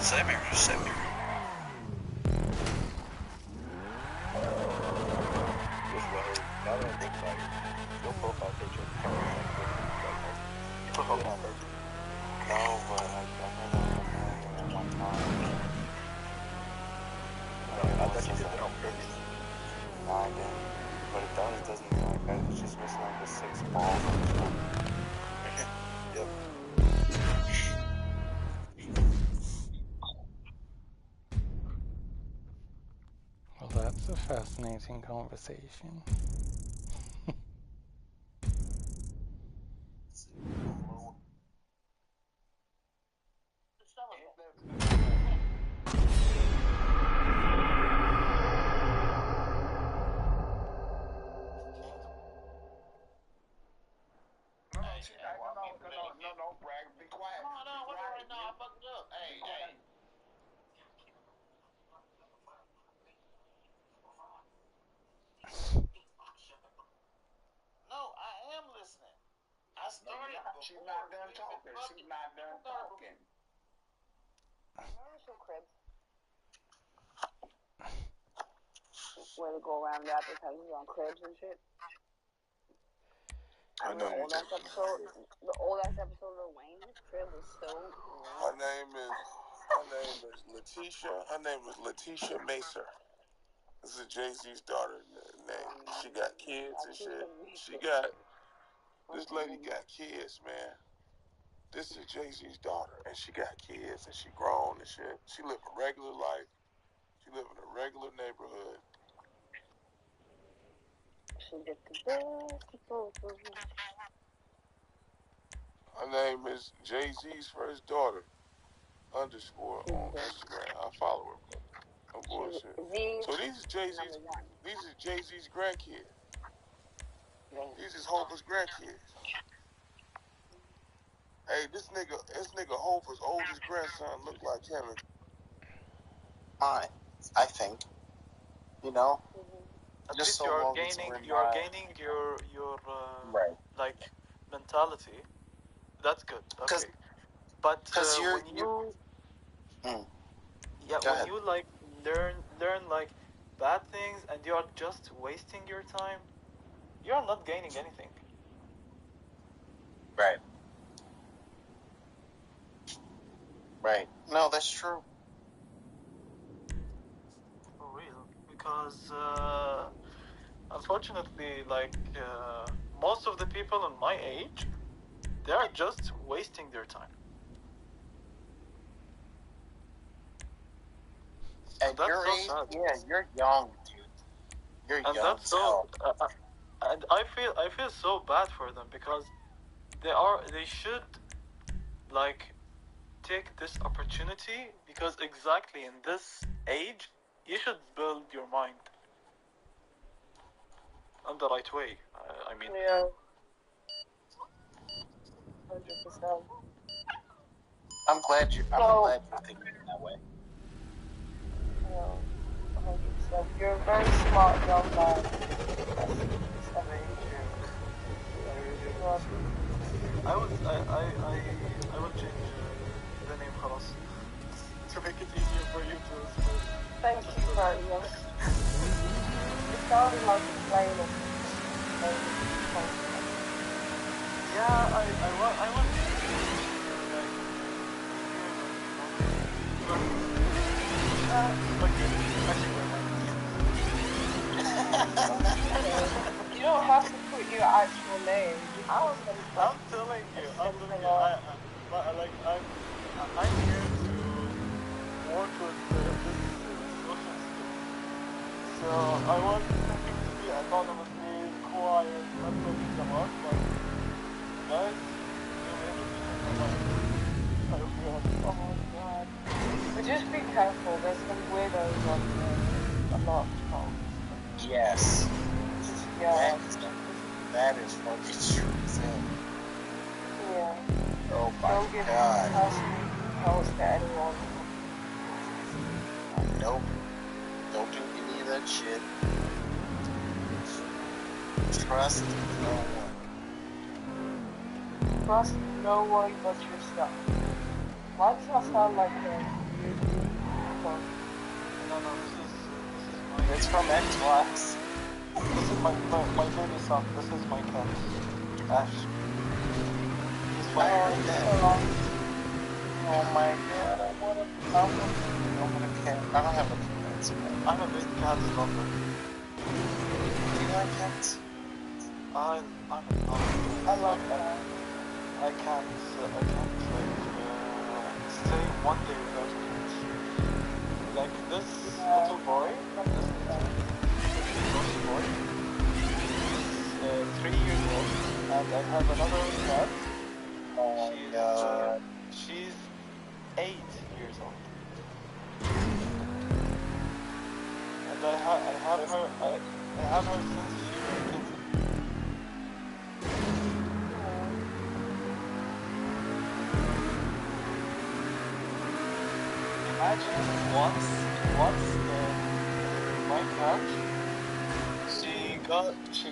Same here. This weather, now that I think about it, your profile picture kind of like you took it on purpose. No, but I heard that from one time. I thought you did it on purpose. No, I didn't. But it doesn't mean like that. It's just missing like the 6 balls on the top. Yep. Well, that's a fascinating conversation. No, brag. Be quiet. No, right now. I fucked up. Hey. No, I am listening. I started. She's not done talking. She's not done talking. Where they go around the advertising on cribs and shit. I know you take The old ass episode of Wayne, his crib was so Her name is Letitia. Her name is Letitia Macer. This is Jay-Z's daughter name. She got kids and shit. This lady got kids, man. This is Jay-Z's daughter, and she got kids, and she grown and shit. She live a regular life. She live in a regular neighborhood. She did the Her name is Jay-Z's first daughter. underscore on Instagram. I follow her, but no bullshit. So these is Jay-Z's grandkids. These is Hova's grandkids. Hey, this nigga Hova's oldest grandson look like him. Mine, I think. You know? At Just least so you are long as gaining we're your right. like mentality. That's good. Okay. But when you you like learn like bad things and you are just wasting your time, you are not gaining anything. Right. Right. No, that's true. For real. Because unfortunately, like most of the people in my age, they are just wasting their time. At your age, yeah, you're young, dude. You're and young that's as so, hell. and I feel so bad for them because they should like take this opportunity because exactly in this age you should build your mind in the right way. I mean. Yeah. 100%. I'm glad you're thinking that way. Yeah, 100%. You're a very smart young man. I will change the name خلاص to make it easier for you to spell. Thank you very much. It sounded like a plane or something. Yeah, I want You don't have to put your actual name. I'm telling you, I'm here to work with this social skill. So I want him to be anonymously quiet, not talking a lot, but guys, do everything in your life. Oh my god. But just be careful, there's some weirdos on there. A lot of trolls. Yes. Yeah. That is fucking true as hell. Yeah. Oh my Don't give help to anyone. Nope. Don't do any of that shit. Trust no one. Trust no one but yourself. Why does that sound like a No, this is it's from Xbox. This is my baby son. This is my cat, Ash. He's Oh my god, I want a cat. I don't have a cat. I'm a big cat lover. Do you like cats? I'm in love. I love that. I can't stay one day without cats. Like this little boy, he's 3 years old, and I have another cat. Oh my god. She's 8 years old. And I have her since she was a kid. Imagine once my cat, she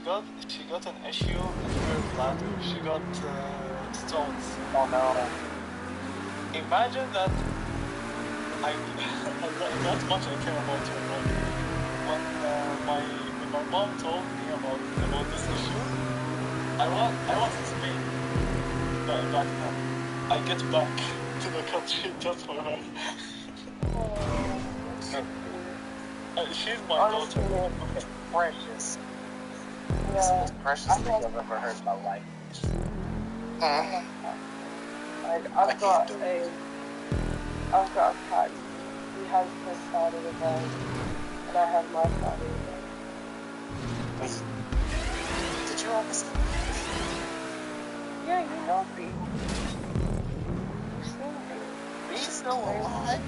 got an issue in her bladder. She got stones. Oh no. Imagine that that much I care about her. Like, when my mom told me about this issue, I wanted to leave back then. I get back to the country just for her. She's my daughter. It's precious. It's the most precious thing I've ever heard in my life. I've got a cat. He has his side of the bed, and I have my side of the bed. Wait, did you have this? Yeah, you know me. You've seen me. He's still alive.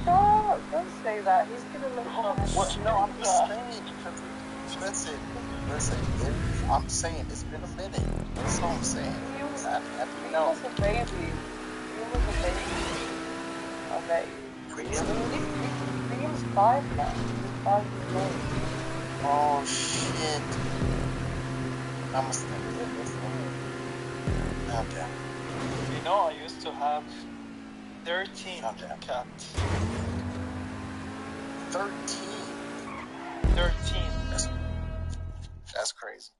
Stop! Don't say that. He's gonna look on his What? No, I'm just saying. Listen. I'm saying it's been a minute. That's all I'm saying. He was I a baby. He was a baby. I bet you. He was 5 now. He was 5 years old. Oh shit. I must think of this one. Okay. You know, I used to have 13 cats. 13? 13. That's crazy.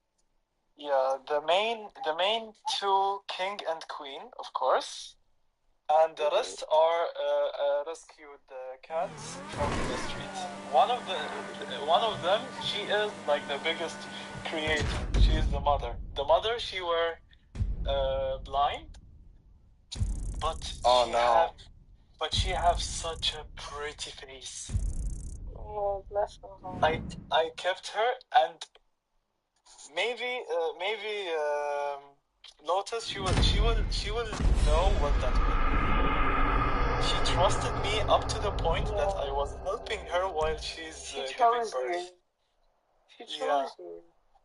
Yeah, the main two, king and queen, of course, and the rest are rescued cats from the street. One of them, she is like the biggest creator. She is the mother. The mother, she were blind, but she have such a pretty face. Oh, bless her heart. I kept her, and maybe Lotus, she will know what that means. She trusted me up to the point that I was helping her while she's giving birth. She chose you.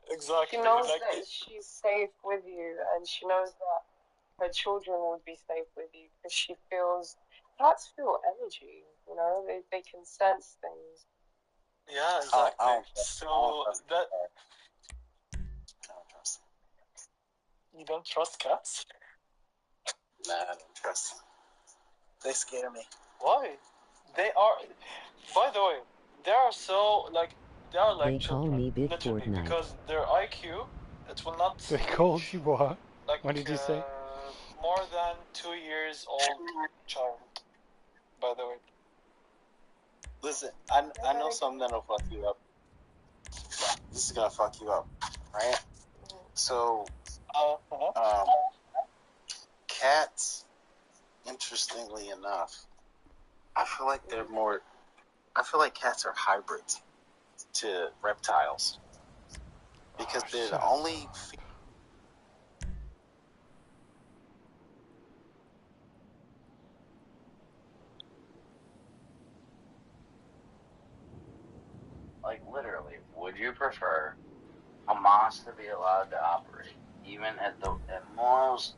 Exactly. She knows that she's safe with you, and she knows that her children would be safe with you because she feels. Cats feel energy. You know, they can sense things. Yeah, exactly. So that. You don't trust cats? Nah, I don't trust them. They scare me. Why? They are. By the way, they are so like they are like They call children, me Big literally, Fortnite. because their IQ it will not. They called you what? Like, What did you say? More than 2 years old child. By the way. Listen, I know something that'll fuck you up. This is gonna fuck you up, right? So, cats, interestingly enough, I feel like cats are hybrids to reptiles. Because they're the only... Like, literally, would you prefer Hamas to be allowed to operate, even at most...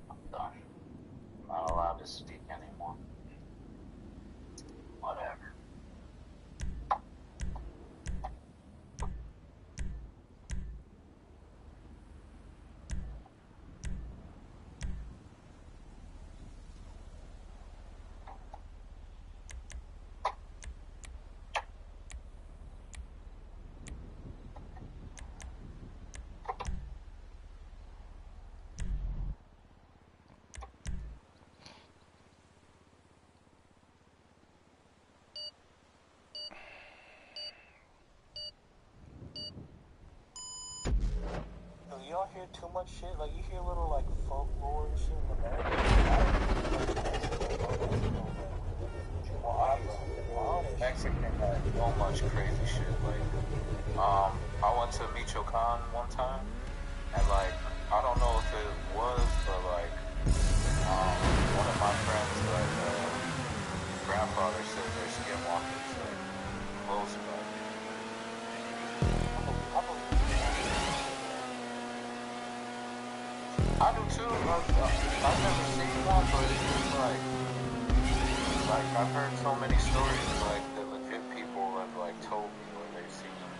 I'm done. I'm not allowed to speak anymore. Whatever. Do y'all hear too much shit? Like, you hear little, like, folklore and shit in America? Mexican had so much crazy shit. Like, I went to Michoacan one time, and like, I don't know if it was, but like, one of my friends, like, grandfather said their skinwalkers like close by. I do too. I've never seen one, but it's just like I've heard so many stories like that legit people have like told me where they've seen them.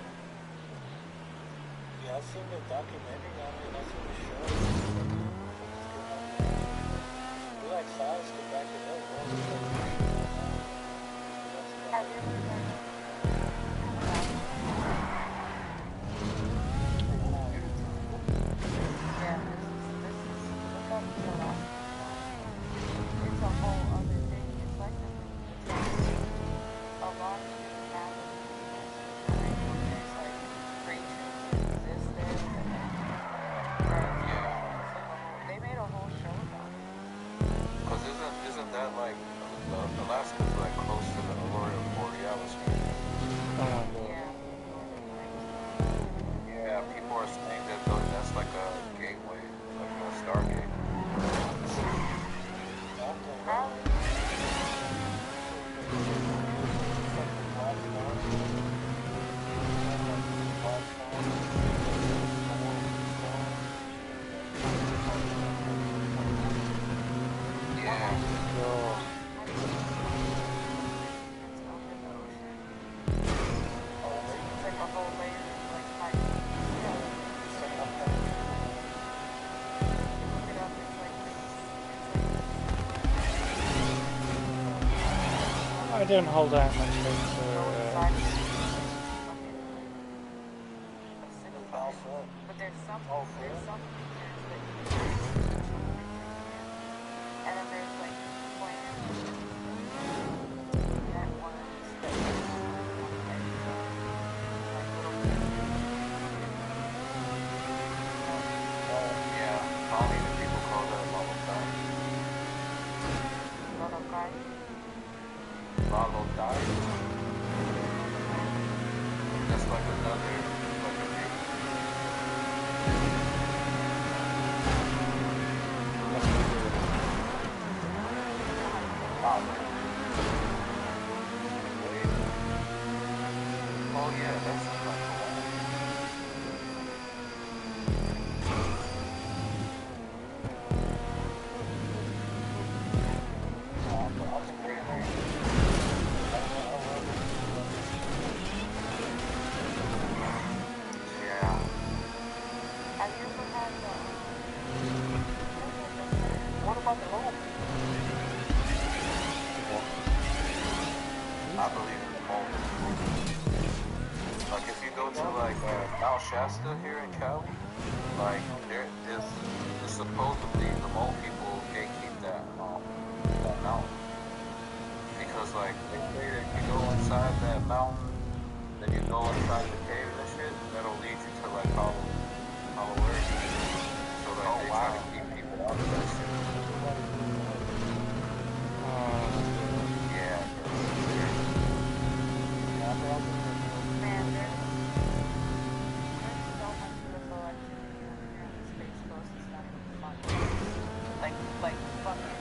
Yeah, I've seen the documentary on it, and I've seen the show. We like science to back it up, bro. Have you ever heard it's a whole other thing. It's like a lot of people have there's like creatures that exist there that God. It's like a whole layer of like ice. Yeah. Setting up that. Look it up. It's like I don't hold out much hope for. But there's some pictures that and then there's like plants that ones that like little Yeah, probably the people call that Lolokai. Lolokai? That's like another, like a big... Oh yeah, that's like yeah. Have you ever had what about the moon? I believe in the moon. Like if you go to like Mount Shasta here in Cali, like there is supposedly the Hmong people gatekeep that mountain because like they say that if you go inside that mountain, then you go inside the cave and shit, that'll lead you to like Hollow Earth. So like they try to keep people out of that shit. Yeah, Man, there's so much UFO activity over here on the Space Coast, it's not even funny. Like fucking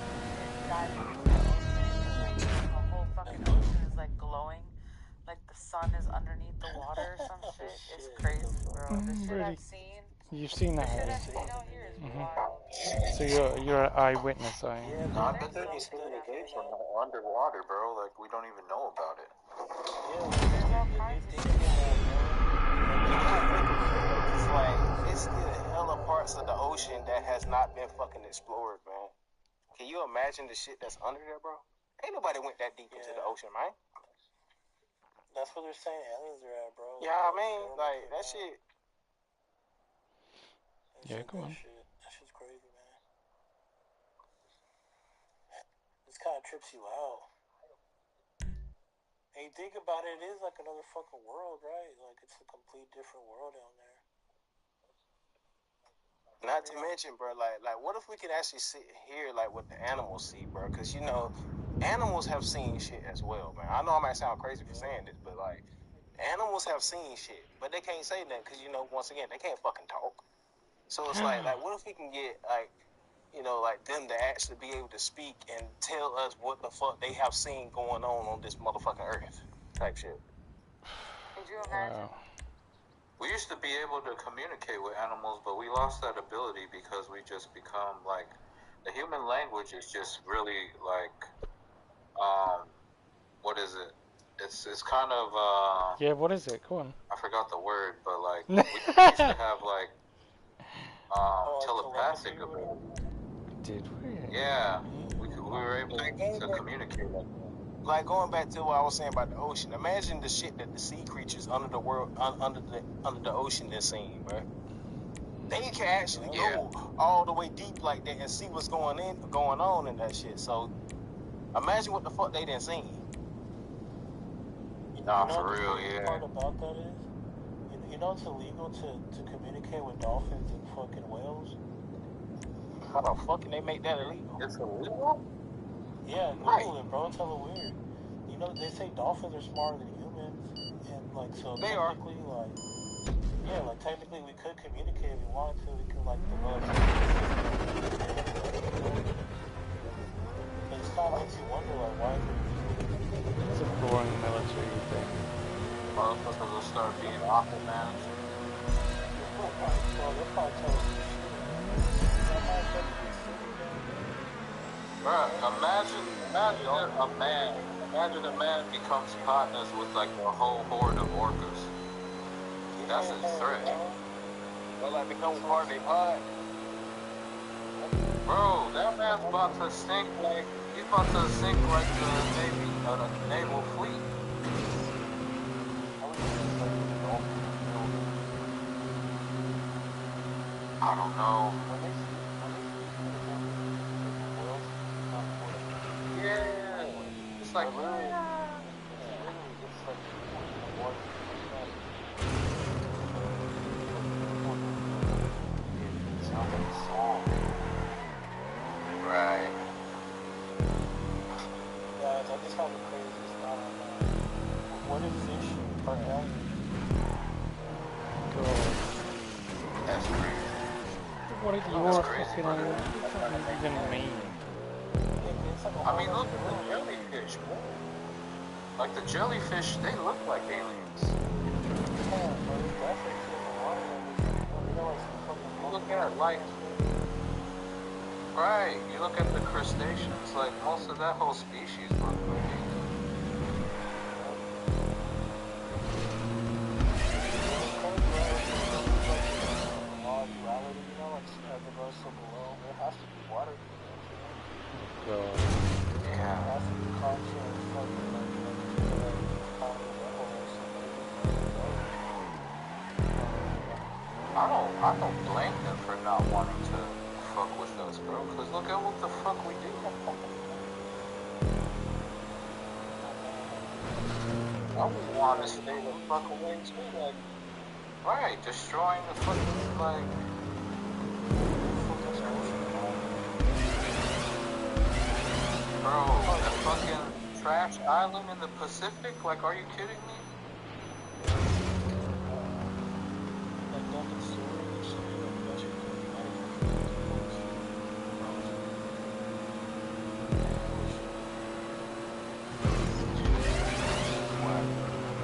diving into the ocean, like the whole fucking ocean is like glowing, like the sun is underneath the water or some shit. It's crazy, bro. The shit Really? I've seen. You've seen that, The shit have I've you? seen out here is wild. So you're an eyewitness, are you? No, I bet there's communication underwater, bro. Like we don't even know about it. It's like it's still hella parts of the ocean that has not been fucking explored, man. Can you imagine the shit that's under there, bro? Ain't nobody went that deep into the ocean, man. That's what they're saying aliens are at, bro. Yeah, I mean, like that shit. Yeah, go on. That shit's crazy, man. This kind of trips you out. And you think about it, it is like another fucking world, right? Like it's a complete different world down there. Not to mention, bro, like what if we could actually sit here like what the animals see, bro? Because you know, animals have seen shit as well, man. I know I might sound crazy for saying this, but like animals have seen shit, but they can't say nothing because you know, once again, they can't fucking talk. So it's like what if we can get like, you know, like them to actually be able to speak and tell us what the fuck they have seen going on this motherfucking earth, type shit. Could you imagine? Wow. We used to be able to communicate with animals, but we lost that ability because we just become like the human language is just really like what is it? It's kind of Yeah, what is it? Go on. I forgot the word, but like we used to have like telepathic ability. Did we? Yeah, we were able to communicate like that. Like going back to what I was saying about the ocean. Imagine the shit that the sea creatures under the world, under the ocean, they're seeing, bro. They can actually go all the way deep like that and see what's going on in that shit. So imagine what the fuck they done seen. Nah, You know for what the real, crazy yeah. part about that is? You know it's illegal to communicate with dolphins and fucking whales? How the fuck can they make that illegal? It's illegal? Yeah, Google it, bro. It's hella weird. You know, they say dolphins are smarter than humans, and like, so They technically, like, yeah, like technically we could communicate if we wanted to. We could like develop some system. But it kind of makes you wonder, like, why is it illegal? It's a boring military thing. Motherfuckers will start being awful, man. Well, they'll probably tell us some shit. That might affect the city down there. Bruh, imagine a man becomes partners with like a whole horde of orcas. That's a threat. Well, like become part of their pod. Bro, that man's about to sink like he's about to sink like the naval fleet. I don't know. Yeah, it's like right. Guys, I just have a crazy thought on that. What if fish are aliens? That's crazy. What if you're fucking alien? What does that even mean? I mean, look at the jellyfish, bro. Like the jellyfish, they look like aliens. You look at like, right? You look at the crustaceans. Like most of that whole species look like aliens. I don't blame them for not wanting to fuck with us, bro. Cause look at what the fuck we do. I would want to stay the fuck away too, like, right, destroying the fucking like. Bro, the fucking trash island in the Pacific? Like, are you kidding me?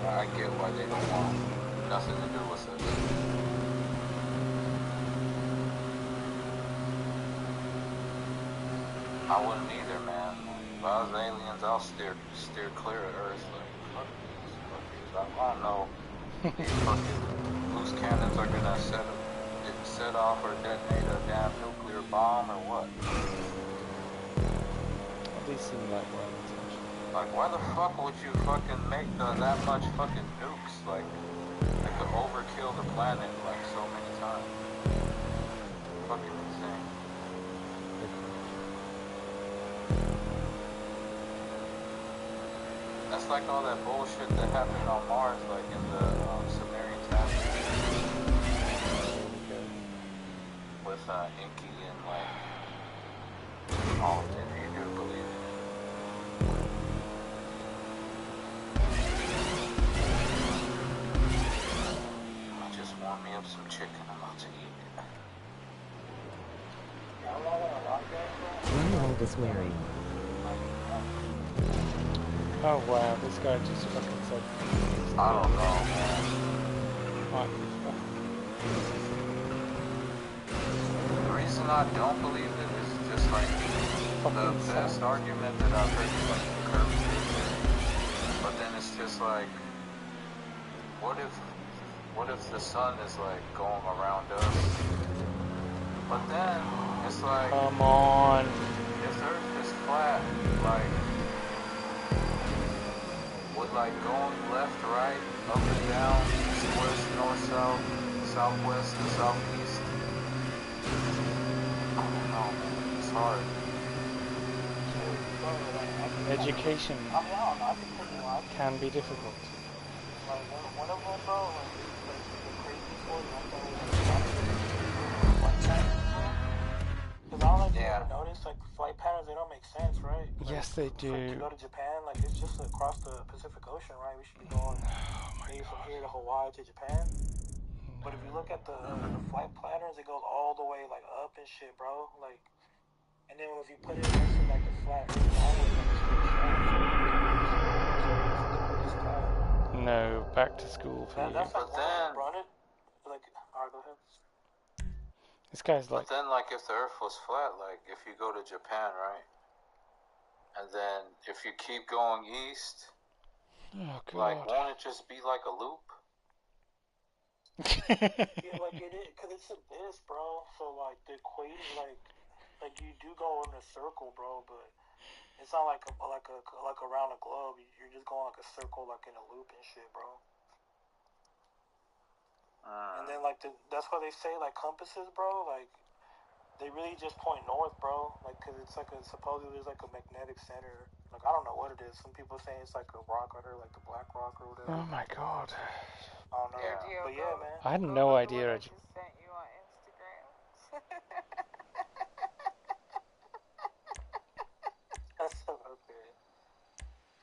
I get why they don't want nothing to do with us. I wouldn't either, man. If I was aliens, I'll steer clear of Earth. Like, fuck these fuckers. I don't know. These fucking loose cannons are gonna set off or detonate a damn nuclear bomb or what? They seem like well intentioned. Like, why the fuck would you fucking make that much fucking nukes? Like, they could overkill the planet like so many times. Fucking insane. That's like all that bullshit that happened on Mars, like in the Sumerian tablets. With Inky and like all of it, you do believe it. I just warmed me up some chicken, I'm about to eat it. Manual was wearing. Oh wow, this guy just fucking said. I don't know, man. What? The reason I don't believe it is just like the best argument that I've heard is like the curvature theory. But then it's just like, what if the sun is like going around us? But then it's like, come on. If the Earth is flat, like, would like going left, right, up and down, east, west, north, south, southwest, and southeast? I don't know, man. It's hard. Education can be difficult. One of them, bro, like the crazy story, because I don't know if you ever noticed, like, flight patterns, they don't make sense, right? Like, Yes, they do. Like, to go to Japan, like, it's just across the Pacific Ocean, right? We should be going maybe from here to Hawaii to Japan. No. But if you look at the flight patterns, it goes all the way, like, up and shit, bro. Like, and then if you put it next to, like, the flat Earth, no, back to school for you. That's like, like, alright, go ahead. This guy's like. But then, like, if the Earth was flat, like, if you go to Japan, right? And then if you keep going east, Oh god. like, won't it just be like a loop? Yeah, like it is, cause it's a disc, bro. So like the equation, like you do go in a circle, bro, but it's not like around a globe. You're just going like a circle, like in a loop and shit, bro. And then like that's why they say like compasses, bro. Like they really just point north, bro. Like, cause it's like supposedly there's like a magnetic center. Like I don't know what it is. Some people say it's like a rock under like the Black Rock or whatever. Oh my god. I don't know. Yeah. But yeah, man. I had no idea. I just sent you on Instagram. That's so okay.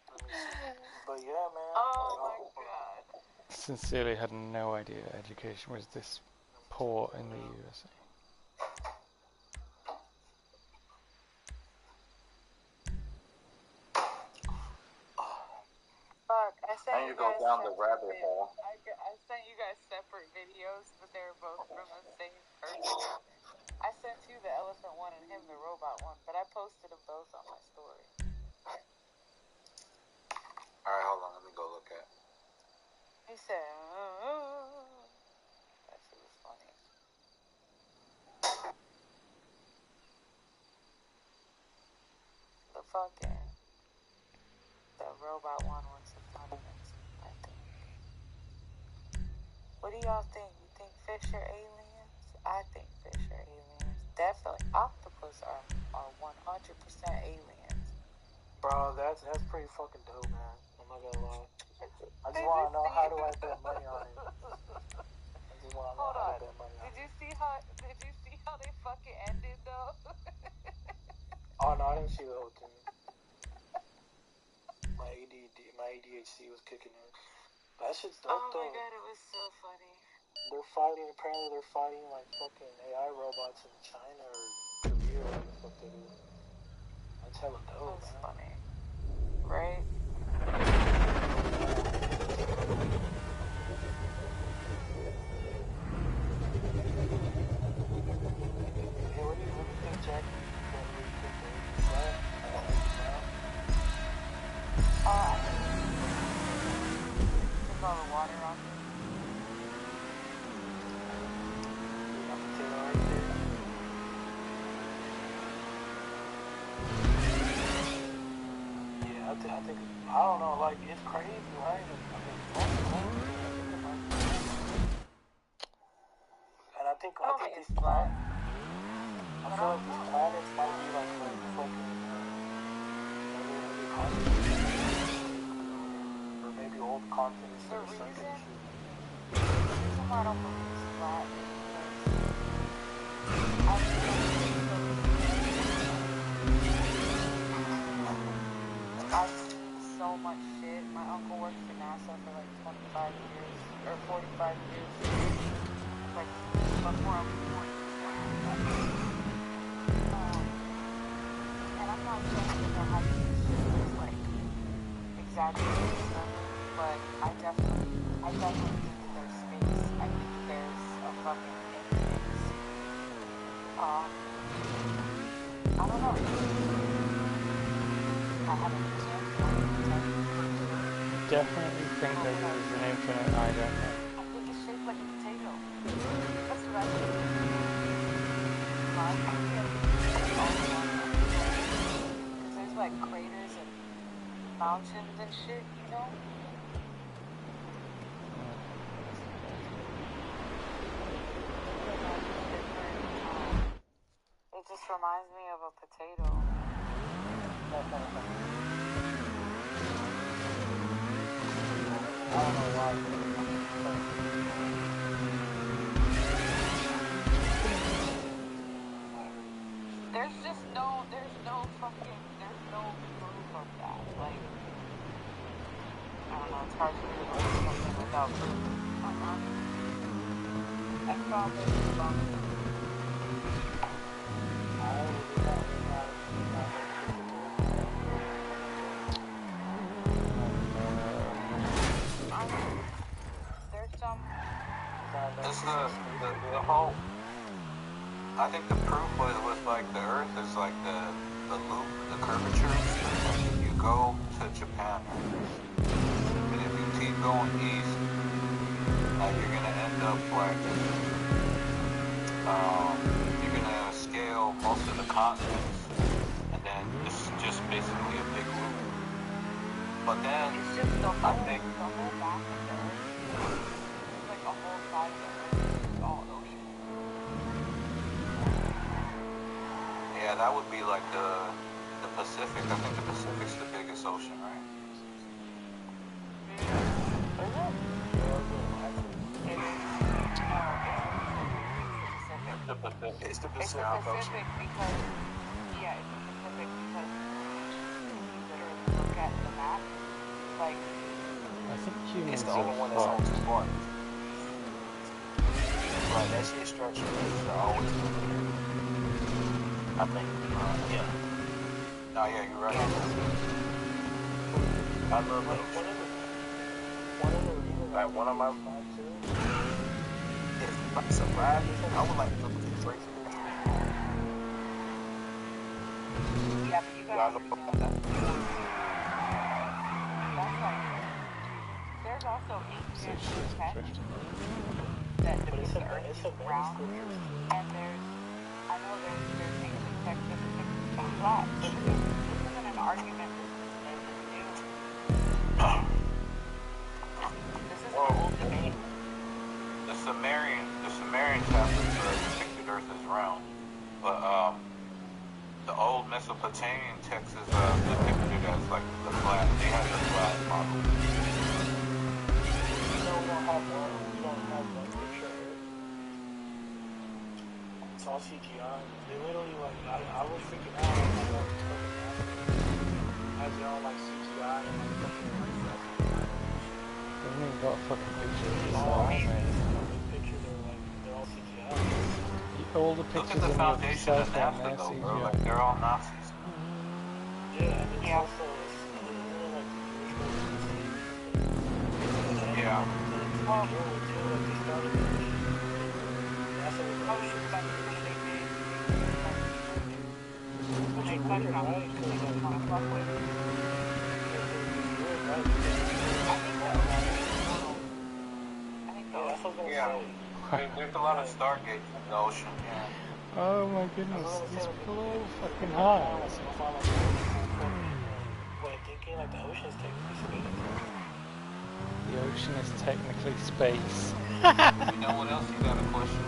Let me see. But yeah, man. Oh my god. Sincerely had no idea education was this poor in the USA. Fuck, I sent And you you go guys down the rabbit hole. I sent you guys separate videos, but they were both from the same person. I sent you the elephant one and him the robot one, but I posted them both on my story. Alright, hold on, let me go look at it. He said, that shit was funny. The robot one was the funniest, I think. What do y'all think? You think fish are aliens? I think fish are aliens. Definitely. Octopus are 100% aliens. Bro, that's pretty fucking dope, man. I'm not gonna lie. I just want to know how do I bet money on it. I just want to know how to bet money on it. Did you see how they fucking ended though? Oh no, I didn't see the whole thing. My ADHD was kicking in. That shit's dope though. Oh my god, it was so funny. Apparently they're fighting like fucking AI robots in China or Korea or whatever the fuck they do. That's hella dope, That's man. funny. Right? Hey, what do you think, Jack? I think took all the water off it. Yeah, I think, I don't know, like, it's crazy, right? And I think these planets, I feel like these planets might be like fucking, or maybe old continents that are sunken and shit. The reason why I don't believe it's flat is because I've seen so much shit. My uncle worked for NASA for like 25 years, or 45 years. Like, before I was born. And I'm not saying that the height of this shit is like exaggerated stuff, but I definitely think that there's space. I think there's a fucking infinite. I don't know. I haven't Definitely think there is an infinite, I don't know. I think it's shaped like a potato. That's what I think. Because there's like craters and mountains and shit, you know? It just reminds me of a potato. I don't know why. There's no proof of that. Like, I don't know, it's hard to do something without proof. I promise you, there's some. It's the whole. I think the proof was like the Earth is like the loop, the curve curvature and stuff. Like if you go to Japan, and if you keep going east, you're gonna end up like you're gonna scale most of the continents, and then it's just basically a big loop. But then It's just the I think whole back of the earth. It's like a whole side of the earth is all ocean. yeah, that would be like the Pacific. I think the Pacific's the biggest ocean, right? It's the Pacific. It's the It's the Pacific Ocean. Pacific because, yeah, it's the Pacific because if you literally look at the map, like, I think It's humans the only one that's are on fucked. two parts. Right, that shit structure is always I think. Yeah. No, yeah, you're right. I love the ocean. Like one of my if I survive this, I would like to go to the place. yeah, but you gotta understand that's like, there's also ancient texts that depict the earth is round, and I know there's ancient texts that depict it flat. So this isn't an argument that is new. This is an old debate. The Sumerian tablets depicted Earth as round, but the old Mesopotamian texts is depicted it as like the flat. They had the flat model. We don't have one picture of it. It's all CGI. They literally like I was freaking out like as they're all like CGI and like fucking They haven't even got a fucking picture of the all south, mate. pictures are like they're all CGI. All the Look pictures at the of foundation of south down NASA there, though, bro. CGI. Like they're all Nazis. Yeah, and it's also like the Jewish Yeah. Sherwood too, like they started the NASA was like which is weird, right? Because Yeah. There's a lot of stargates in the ocean. Yeah. Oh my goodness, these blow fucking high. Wait, thinking like the ocean is technically space. The ocean is technically space. You know what else you got a question?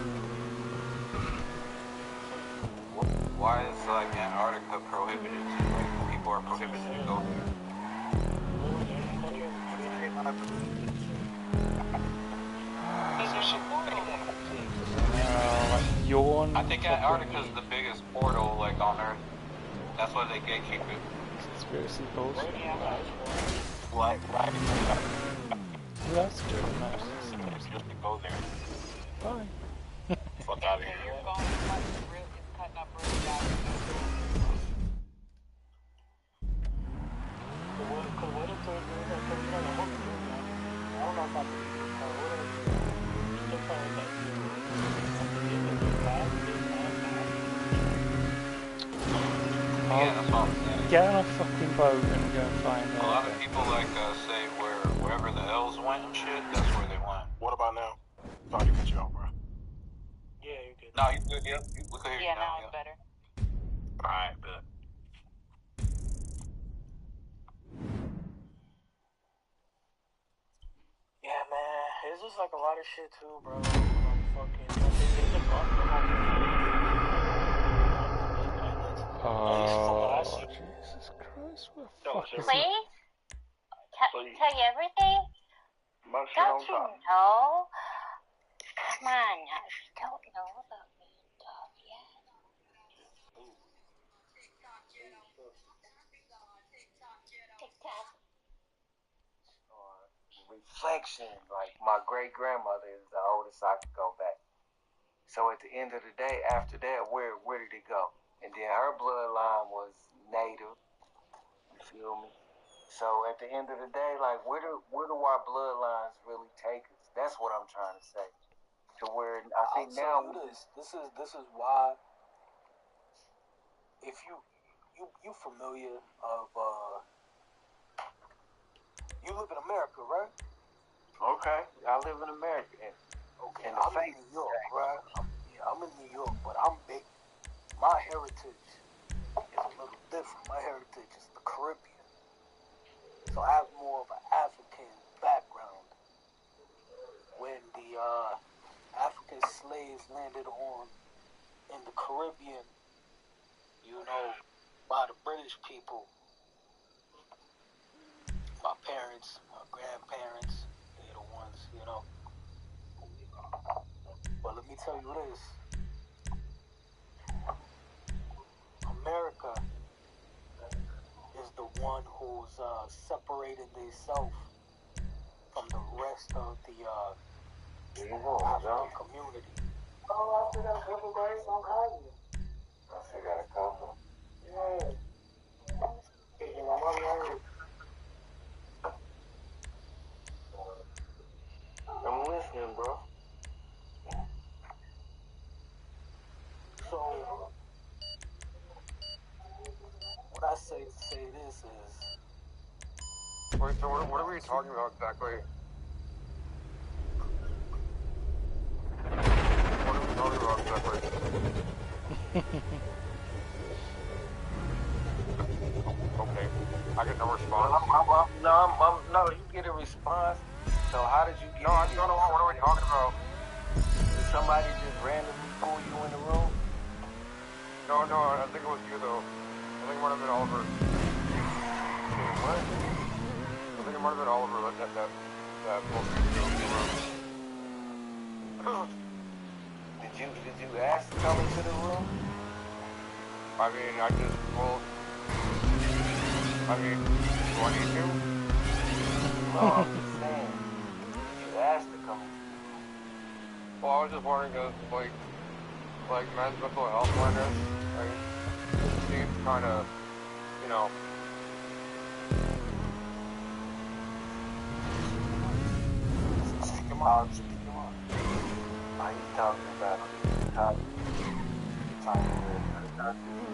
Why is like Antarctica prohibited? Like people are prohibited to go there. Yawn. I think Antarctica is the biggest portal like on Earth. That's why they gatekeep it. Conspiracy bullshit. Right. Well, that's good. Nice. Just to go there. Bye. Fuck out of here. You're going it's cutting up really bad. Because what if there's I don't know if I believe it. Still probably like Yeah, that's all I'm saying. Get on a fucking boat and go and find A lot of people like say wherever the elves went and shit, that's where they went. What about now? Sorry to cut you off, bro. Yeah, you good. No, you good, yeah. We can hear you now it's better. Alright, but yeah, man, it's just like a lot of shit too, bro. Oh, Jesus Christ, what the fuck is it? Please? Tell you everything? Don't you know? Come on now, you don't know about me and Dog yet. TikTok. Reflection, like my great grandmother is the oldest I could go back. So at the end of the day, after that, where did it go? And then her bloodline was native. You feel me? So at the end of the day, like where do our bloodlines really take us? That's what I'm trying to say. To where I think now this is why if you familiar of you live in America, right? Okay, I live in America. Okay, I'm in New York, right? I'm in New York, but I'm big. My heritage is a little different. My heritage is the Caribbean. So I have more of an African background. When the African slaves landed in the Caribbean, by the British people, my parents, my grandparents, they're the ones, But let me tell you this. America is the one who's separated themselves from the rest of the African community. Oh, I still got a couple grades on college. I still got a couple. Yeah. Speaking of my language. I'm listening, bro. So, what I say this is... Wait, so what are we talking about exactly? What are we talking about exactly? Okay, I get no response. No, you get a response. So how did you get No, I don't know. What are we talking about? Did somebody just randomly pull you in the room? No, I think it was you though. I think it might have been Oliver. What? I think it might have been Oliver that pulled me into the room. Did you ask to come into the room? I mean, do I need to? No, I'm just saying. Did you ask to come into the room? Well, I was just wondering because, like men's mental health awareness, it seems kind of, Speak him on. Are you talking about the topic?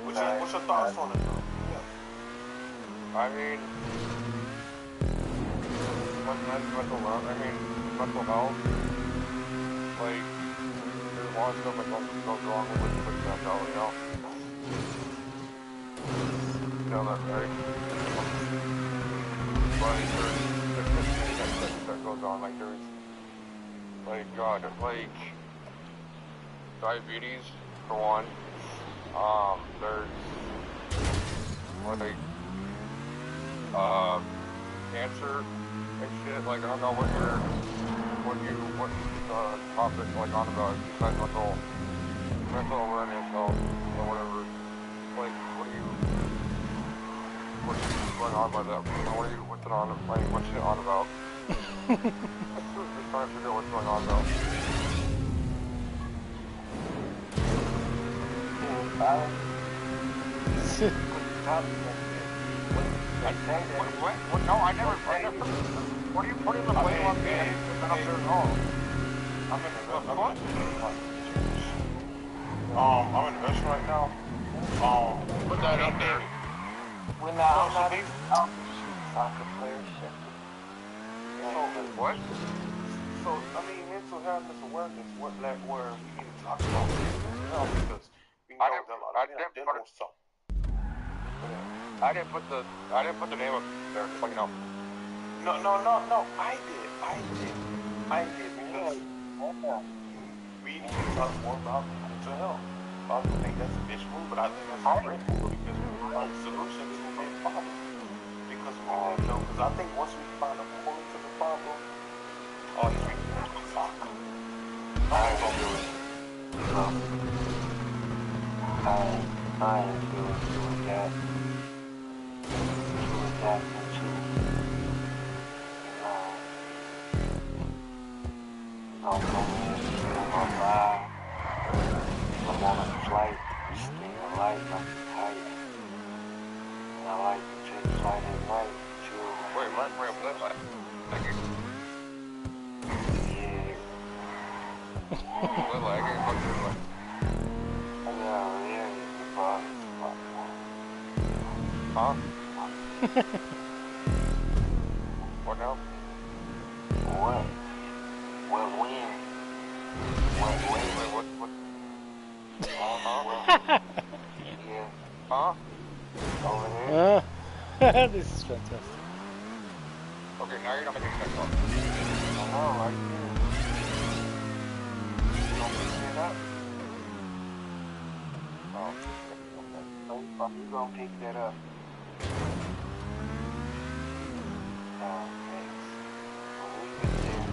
What's your thoughts on it, though? I mean, mental health, like, there's a lot of stuff that goes wrong with mental, You know that, right? Like, there's things that goes on, like, there's, diabetes, for one. There's, cancer and shit. Like, I don't know what topic, like, on about, besides mental awareness or whatever. Like, what's going on by that? What's it on about? Just trying to figure out what's going on, though. What? No, I never. What are you putting the blame on me? I'm up there at all. I'm in investment right now. Put that up there. I'm not even soccer player shit. What? So, mental health awareness, where we need to talk about mental health because we know that a lot of men are dealing with something. I didn't put the name up there, just like, No, I did because we need to talk more about mental health. I don't think that's a bitch move, but I think that's a great move because we find a solution to the problem. Because I think once we find a solution to the problem, all these people will talk. Nobody's gonna do it. I am doing that. Doing that into, I'm on my vibe. I'm on a flight, staying alive like tight. And I like to take flight at night, chill. Wait, what? Thank you. Yeah. Little lagging, fuck your life. Yeah, you probably. Huh? What now? What? What when? What when? Wait, what? Yeah. Huh? Over there? This is fantastic. Okay, now you're not making sense. I know, right there. You gonna pick that up? Oh, Okay. You gonna pick that up? Okay. Well, leave it there.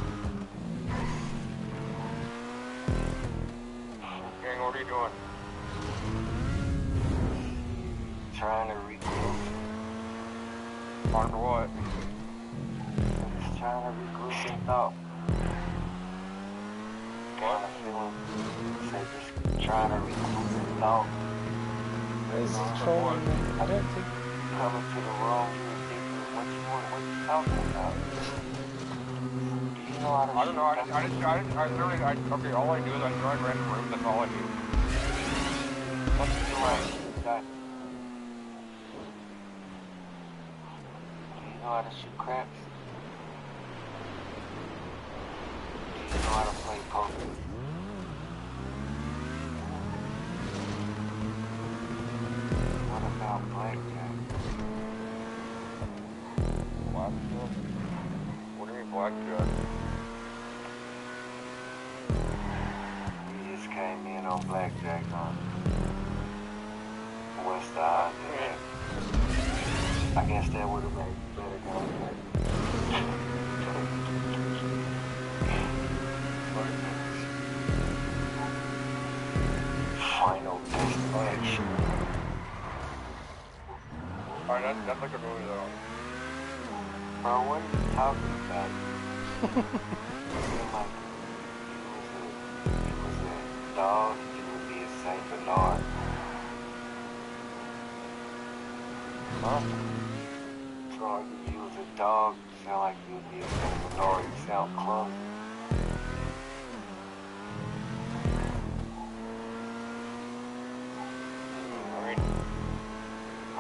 Gang, what are you doing? Trying to regroup. On what? Just trying to regroup in thought. Kind of feeling. Say just trying to regroup in thought. Where's he trolling me? I don't think. Coming to the room, you were thinking, what you talking about? Do you know how to I don't know. Okay, all I do is I join random rooms. That's all I do. What you doing? Do you know how to shoot craps? Do you know how to play poker? What about blackjack? Blackjack? What do you mean blackjack? You just came in on blackjack, huh? What's the odds of that? I guess that would have made you better go back. Final destination. Alright, that's like a movie though. Bro, what are you talking about? You was a dog, you would be a Saint Bernard. Huh? So you was a dog, you sound like you would be a Saint Bernard, you sound clumsy.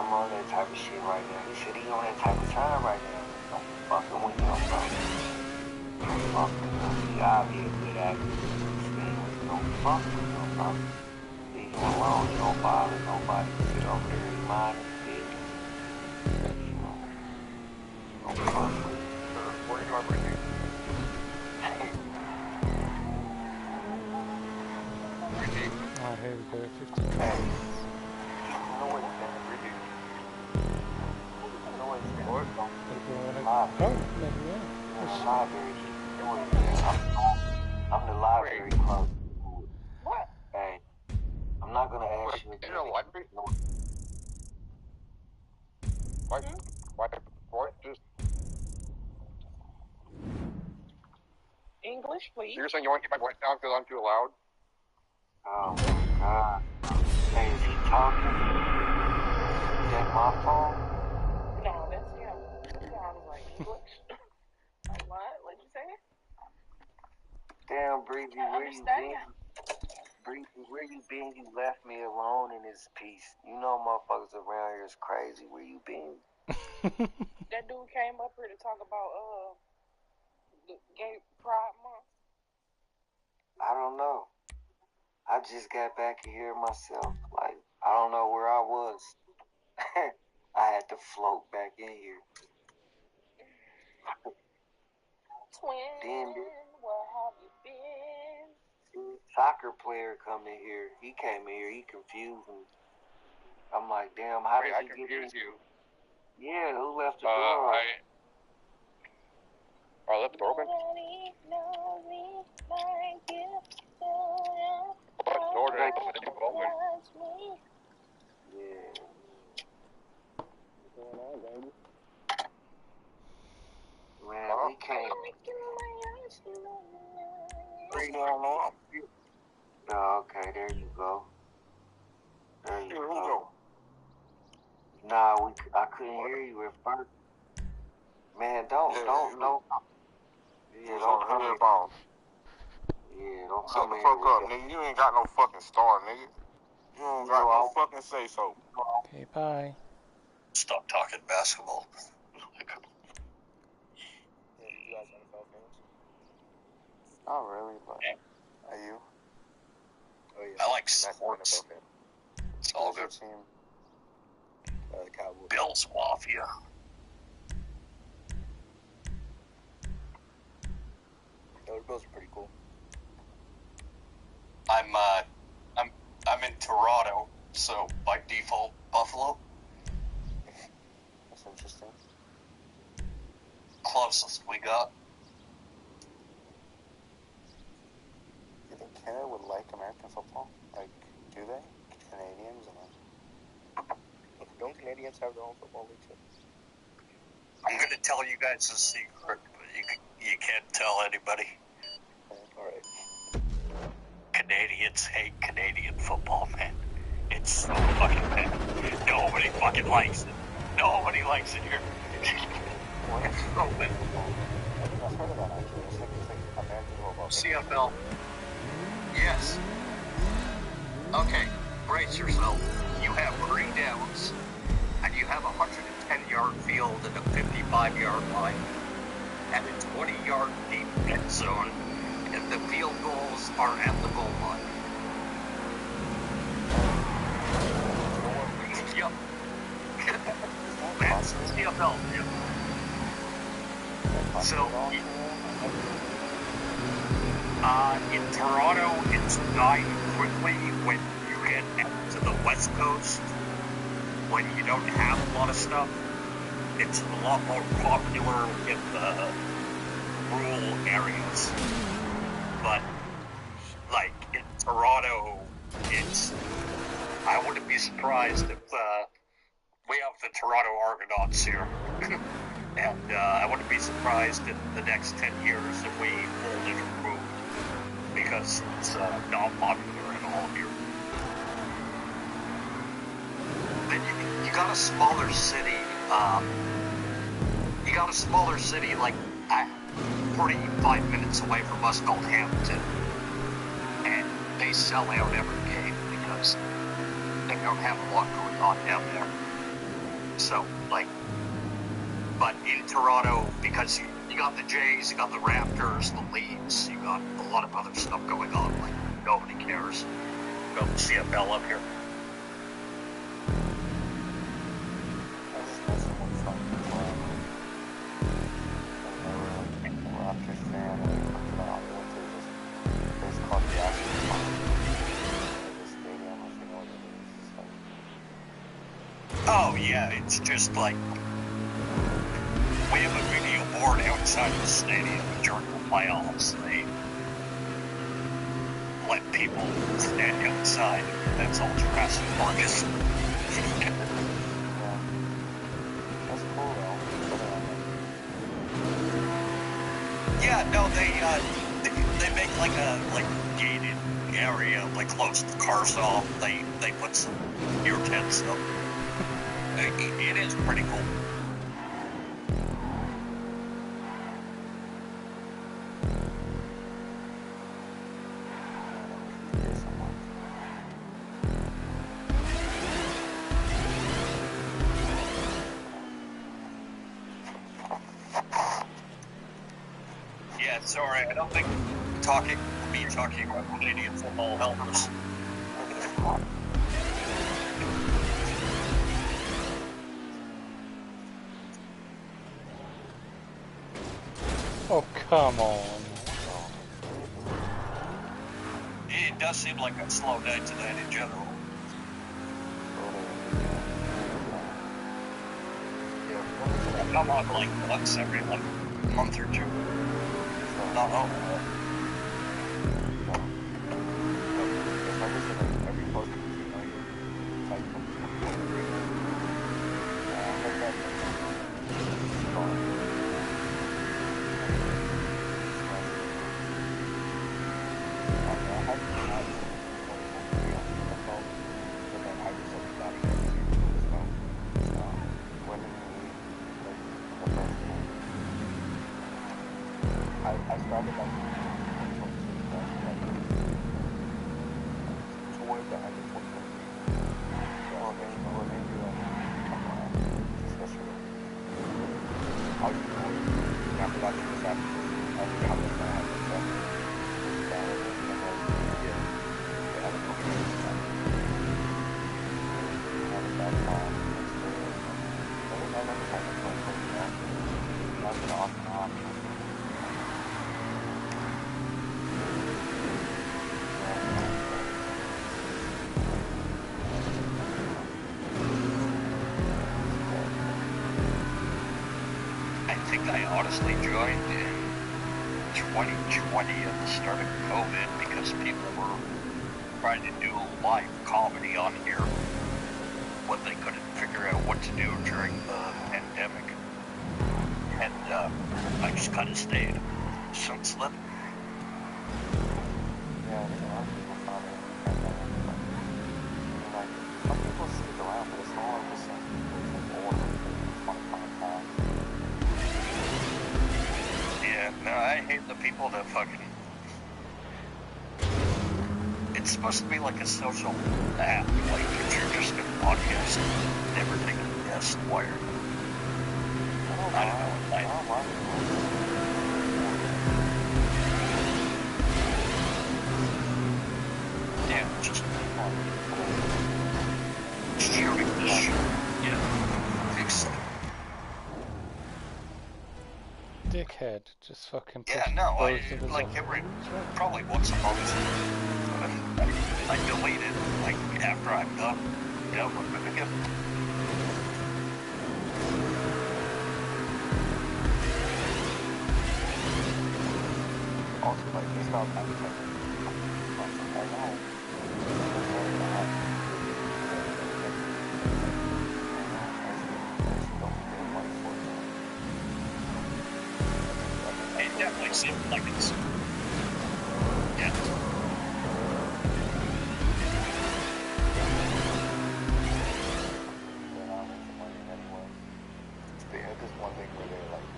I'm on that type of shit right now. He said he on that type of time right now. I'm fucking with him, bro. I'm fucking with him. I'll be a good actor. Don't fuck with him, bro. Leave him alone. He don't bother nobody. Sit over there and mind his business. Don't fuck with him. What are you doing, Brittany? Oh, here we go. 50. What? I'm the library clerk. What? Hey, I'm not gonna ask you. In a library? What? Just English, please. You're saying you want to keep my voice down because I'm too loud? Oh my god. Hey, is he talking? Is that my phone? No, that's him. I was like, English? Like, what? What'd you say? Damn, Breezy, where you been? Breezy, where you been? You left me alone in this piece. You know motherfuckers around here is crazy. Where you been? That dude came up here to talk about the gay pride month. I don't know. I just got back here myself. Like, I don't know where I was. I had to float back in here. Twin, where have you been? Soccer player come in here. He came in here. He confused me. I'm like, damn, how did I you get confused you. Yeah, who left the door open? I left the door open? What door did I leave open? Yeah. What's going on, baby? Man, we can't. Oh, okay, there you go. There you go. Nah, I couldn't hear you at first. Man, don't. Yeah, don't come here. Yeah, don't come Shut the here. fuck up, nigga. You ain't got no fucking star, nigga. You don't got no fucking say so. Okay, bye. Stop talking basketball. Yeah, you guys NFL fans? Not really, but are you? Oh yeah. I like Massive sports. NFL fan. It's all Who's your good. team? The Cowboys. Bills Mafia. Yeah, the Bills are pretty cool. I'm in Toronto, so by default Buffalo. That's interesting. Closest we got. You think Canada would like American football? Like, do they? Canadians and don't Canadians have their own football league too? I'm gonna tell you guys a secret, but you can't tell anybody. Alright. Canadians hate Canadian football, man. It's so fucking bad. Nobody fucking likes it. Nobody likes it here. It's so bad. I've heard of that actually. It's like American football. CFL. Yes. Okay, brace yourself. You have 3 downs, and you have a 110-yard field and a 55-yard line, and a 20-yard deep end zone, and the field goals are at the goal line. Yep. That's CFL. Yep. So, in Toronto, it's dying quickly when you get to the West Coast, when you don't have a lot of stuff. It's a lot more popular in the rural areas. But, like, in Toronto, I wouldn't be surprised if, we have the Toronto Argonauts here. And, I wouldn't be surprised in the next 10 years if we folded or moved. Because it's, not popular at all here. Then you got a smaller city, like 45 minutes away from us called Hamilton, and they sell out every game because they don't have a lot going on down there. So, like, but in Toronto, because you got the Jays, you got the Raptors, the Leafs, you got a lot of other stuff going on, like nobody cares. Go to CFL up here. Oh yeah, it's just like we have a video board outside of the stadium during the playoffs. They let people stand outside. That's all Jurassic Park is. That's cool though. Yeah, no, they make like a gated area, like close the cars off. They put some beer tents up. It is pretty cool. Yeah, sorry, I don't think me talking about Canadian football helps us. Oh, come on. It does seem like a slow day tonight in general. I come on like once every month or two. Not all. I started like towards the end of 2023. So maybe I'll just ignore it. And after that, this happens. I forgot what's gonna happen. So, that was it. And then, yeah, I don't know. Have a bad time. I never had a fun thing, you know. That's been off and on. I think I honestly joined in 2020 at the start of COVID because people were trying to do live comedy on here when they couldn't figure out what to do during the pandemic. And I just kind of stayed since then. Yeah, I think a lot of people found it like, some people stick around, but it's all just like old fun time. Yeah, no, I hate the people that fucking... It's supposed to be like a social app, like if you're just a podcast, everything is guest wired. I don't know. Yeah, just sharing the shit. Yeah, exactly. Dickhead, just fucking push Yeah, no, both of us like off. every, probably once a month. I delete it, like, after I'm done with it again. Also, like, he's not advertising. I know. It definitely seemed like it's... Yeah. They had this one thing where they're like,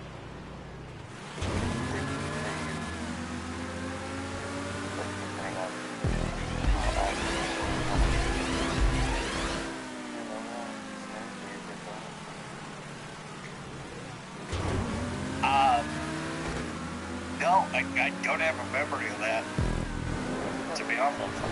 depending on how No, I don't have a memory of that, to be honest.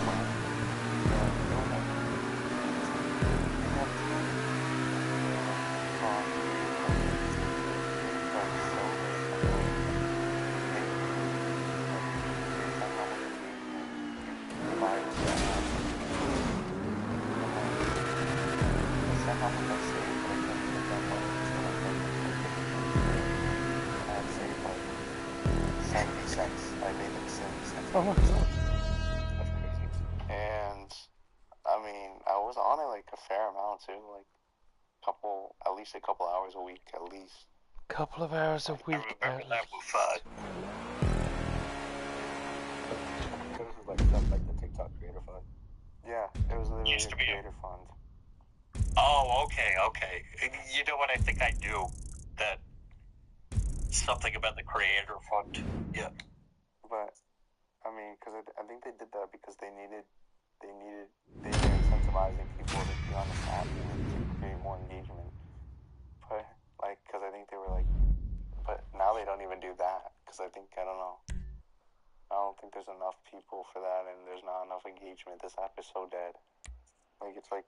Oh my god. That's crazy. And I mean, I was on it like a fair amount too, like at least a couple hours a week, at least. Couple of hours a week. I remember that with Because it was like stuff like the TikTok Creator Fund. Yeah, it was literally a Creator Fund. Oh, okay. You know what I think I do? That something about the Creator Fund. Yeah. But I mean, because I think they did that because they were incentivizing people to be on this app to create more engagement. But like, because I think they were like, but now they don't even do that because I don't know. I don't think there's enough people for that, and there's not enough engagement. This app is so dead. Like, it's like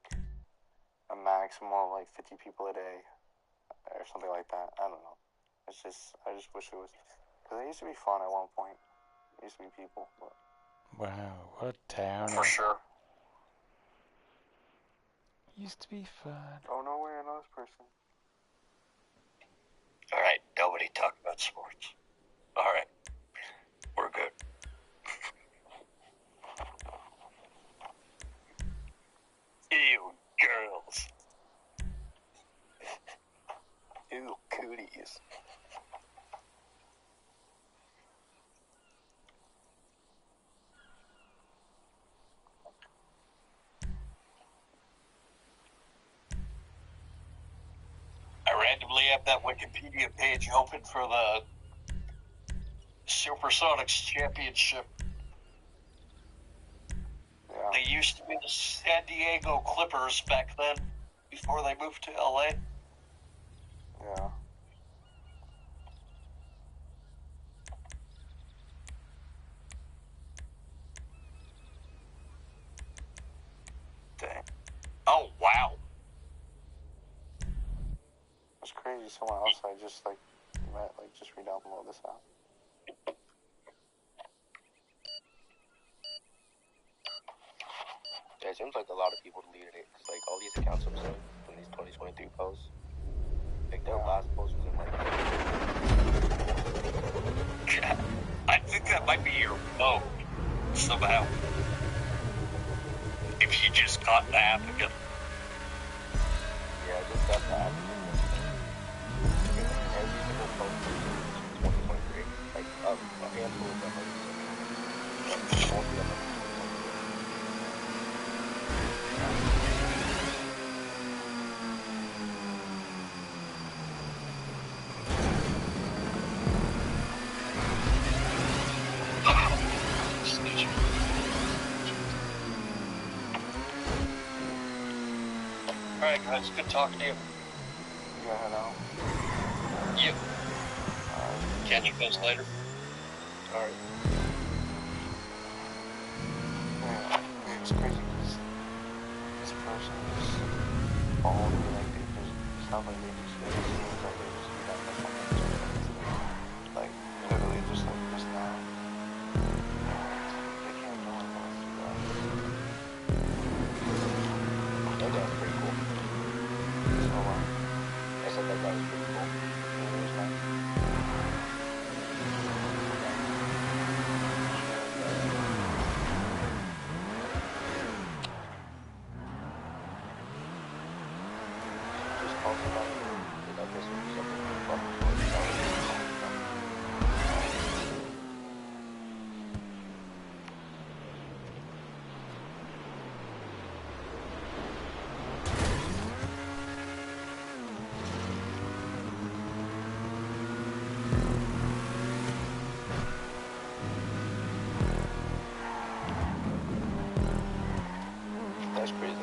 a maximum of like 50 people a day or something like that. I don't know. I just wish it was, because it used to be fun at one point. There used to be people, but. Wow, what a town. For sure. Used to be fun. Oh, no way, I know this person. Alright, nobody talk about sports. Alright, we're good. Ew, girls. Ew, cooties. I randomly have that Wikipedia page open for the Supersonics Championship. Yeah. They used to be the San Diego Clippers back then, before they moved to LA. Yeah. Oh, wow. It's crazy. Someone else I just like met just re-download this app. Yeah, it seems like a lot of people deleted it because all these accounts I'm seeing from these 2023 posts, their last post was in I think that might be your phone somehow. If you just got the app again. Yeah, I just got the app again. Every single post is 2023. A handful of them are most of them are. Alright guys, good talking to you. Yeah, hello. You. Catch you guys later. Alright. Yeah, it's crazy because this person is all it's not like they just seems like they just got the fucking literally just now. They can't do anything to that. That guy was pretty cool. So I said that guy was pretty cool. Yeah, it was nice. Just talks about it. This would be something fucking That's crazy.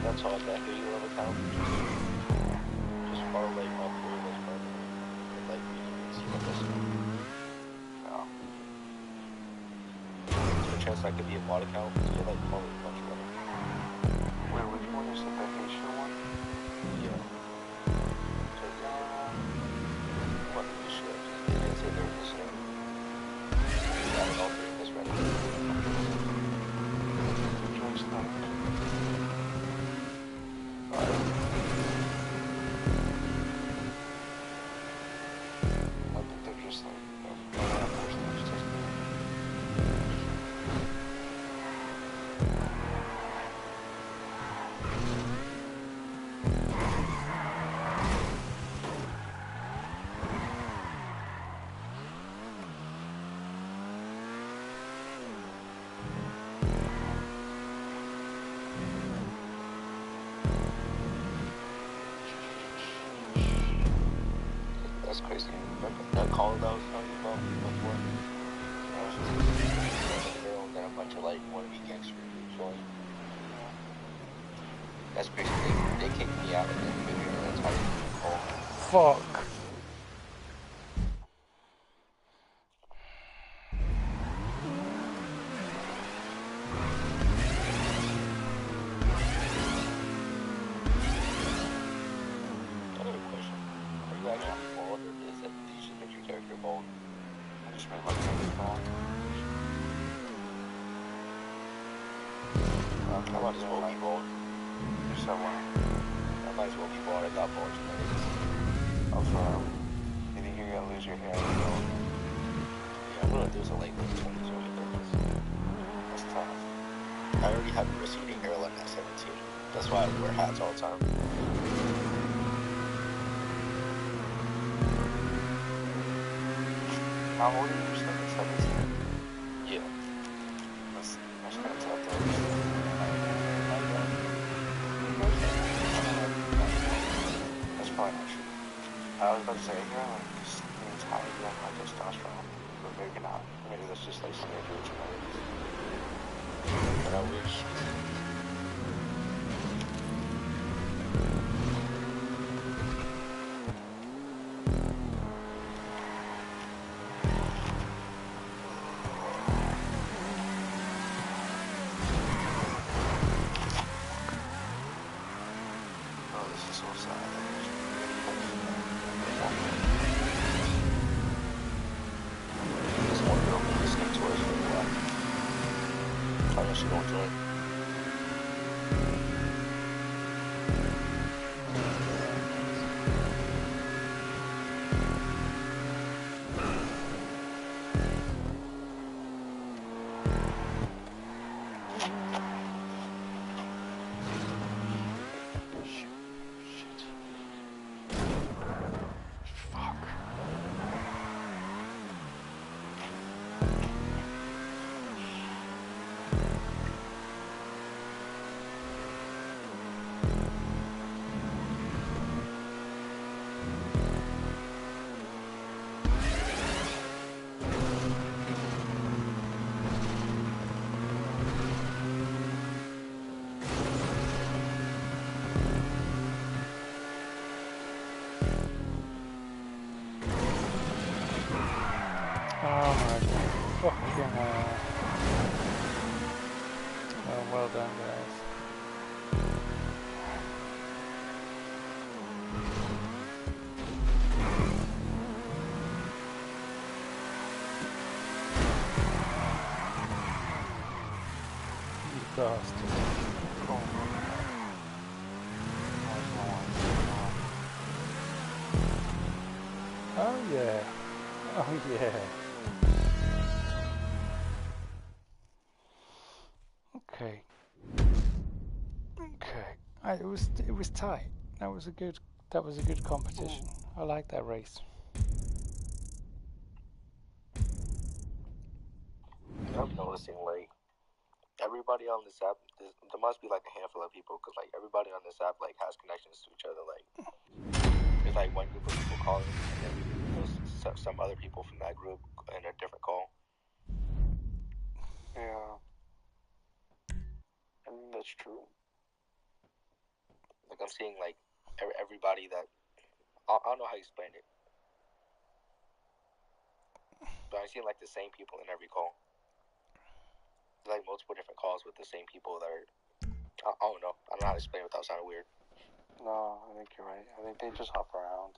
That's all that video of account. Just follow all three of those friends. And you can see what this is. No. There's a chance that could be a bot account because you follow a bunch of them. Wait, which one is it? The Haitian one? Yeah. So what the shit? They didn't say they were listening. They got it all three of this ready. That's crazy. That call that I was talking about before. I was just a girl and then a bunch of wannabe gangster groups on. That's crazy. They kicked me out and then maybe that's how you call. Fuck. I might as well be bold. There's someone. I might as well be bold. I got bored tonight. I'm sorry. You think you're gonna lose your hair? Yeah, I'm gonna do some late 20s, early 30s. That's tough. I already have a receding hairline at 17. That's why I wear hats all the time. How old are you? Just like 17? Yeah. That's probably not true. I was about to say, you're like, this means high, you have high testosterone. But maybe not. Maybe that's just like something to do with genetics. But I wish. Oh, this is so sad. This one girl been listening to us for a while. I know she gonna join. Oh my fucking hell. Oh, well done, guys. You bastard. Oh yeah. Oh yeah. Okay. Okay. It was tight. That was a good competition. I like that race. I'm noticing like everybody on this app. There must be like a handful of people because like everybody on this app like has connections to each other. Like there's like one group of people calling, and then there's some other people from that group in a different call. Yeah. I mean, that's true. Like I'm seeing like everybody that I don't know how you explain it, but I'm seeing like the same people in every call. Like multiple different calls with the same people that are. I don't know. I don't know how to explain it without sounding weird. No, I think you're right. I think they just hop around.